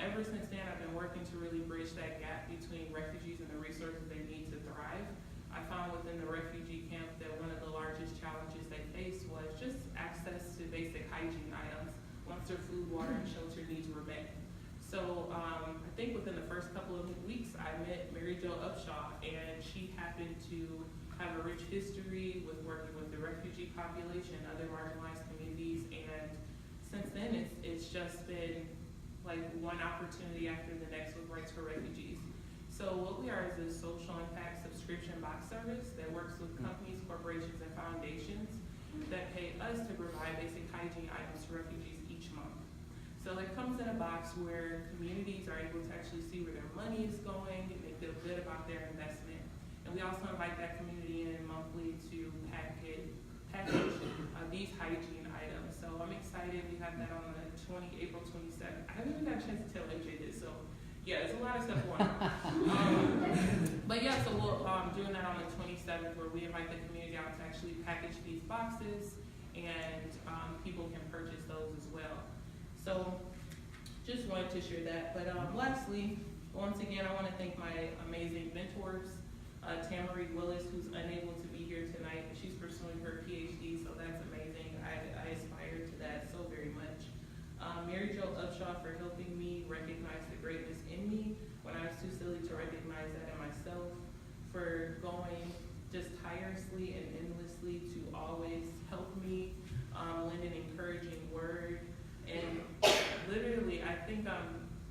ever since then, I've been working to really bridge that gap between refugees and the resources they need to thrive. I found within the refugee camp that one of the largest challenges they faced was just access to basic hygiene items once their food, water, and shelter needs were met. So I think within the first couple of weeks, I met Mary Jo Upshaw, and she happened to have a rich history with working with the refugee population, other marginalized communities, and since then, it's just been one opportunity after the next with Rights for Refugees. So what we are is a social impact subscription box service that works with companies, corporations, and foundations that pay us to provide basic hygiene items to refugees each month. So it comes in a box where communities are able to actually see where their money is going, and they feel good about their investment. And we also invite that community in monthly to package these hygiene items. So I'm excited. We have that on the April 27th. I haven't even got a chance to tell AJ this, so yeah, there's a lot of stuff going on. But yeah, so we'll doing that on the 27th, where we invite the community out to actually package these boxes, and people can purchase those as well. So just wanted to share that. But lastly, once again, I want to thank my amazing mentors. Tamara Willis, who's unable to be here tonight. She's pursuing her PhD, so that's amazing. I aspire to that so very much. Mary Jo Upshaw for helping me recognize the greatness in me when I was too silly to recognize that in myself, for going just tirelessly and endlessly to always help me, lend an encouraging word. And literally, I think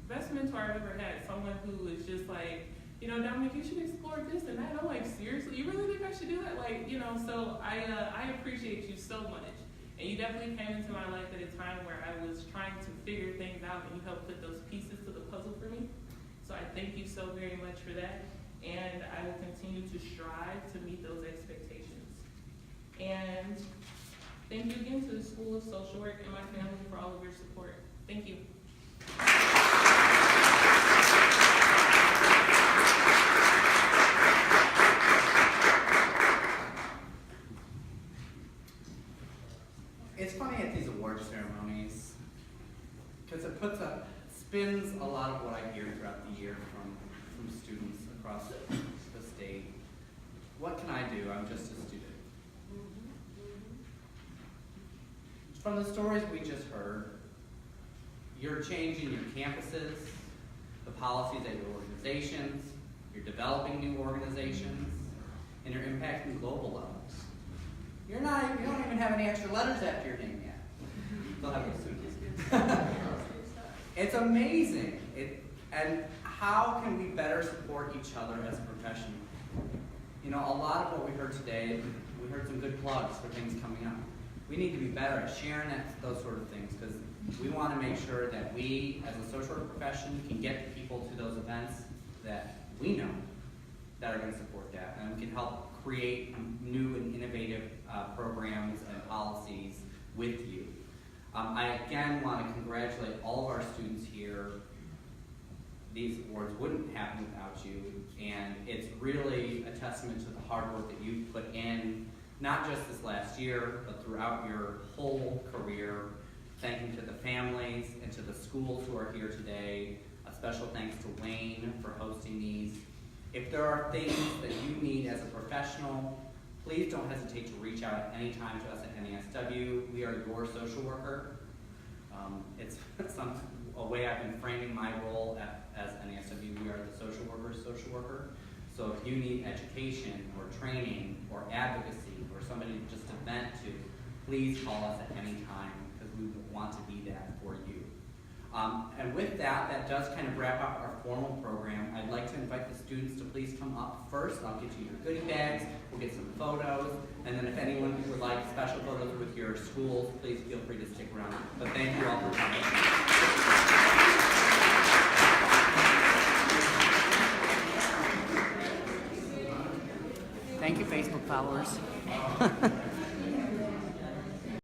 best mentor I've ever had, someone who is just like, you know, Dominic, you should explore this and that. I'm like, seriously, you really think I should do that? Like, you know, so I appreciate you so much. And you definitely came into my life at a time where I was trying to figure things out, and you helped put those pieces to the puzzle for me. So I thank you so very much for that. And I will continue to strive to meet those expectations. And thank you again to the School of Social Work and my family for all of your support. Thank you. It's funny at these award ceremonies, because it spins a lot of what I hear throughout the year from students across the state. What can I do? I'm just a student. From the stories we just heard, you're changing your campuses, the policies at your organizations, you're developing new organizations, and you're impacting global levels. You don't even have any extra letters after your name yet. They'll have it soon. It's amazing. And how can we better support each other as a profession? You know, a lot of what we heard today, we heard some good plugs for things coming up. We need to be better at sharing those sort of things, because we want to make sure that we, as a social work profession, can get people to those events that we know that are going to support that, and we can help create new and innovative programs and policies with you. I again want to congratulate all of our students here. These awards wouldn't happen without you, and it's really a testament to the hard work that you've put in, not just this last year, but throughout your whole career. Thank you to the families and to the schools who are here today. A special thanks to Wayne for hosting these. If there are things that you need as a professional, please don't hesitate to reach out at any time to us at NASW. We are your social worker. It's a way I've been framing my role as NASW. We are the social worker's social worker. So if you need education or training or advocacy or somebody just to vent to, please call us at any time, because we want to be that for you. And with that does kind of wrap up our formal program. I'd like to invite the students to please come up first. I'll get you your goodie bags, we'll get some photos, and then if anyone would like special photos with your schools, please feel free to stick around. But thank you all for coming. Thank you, Facebook followers.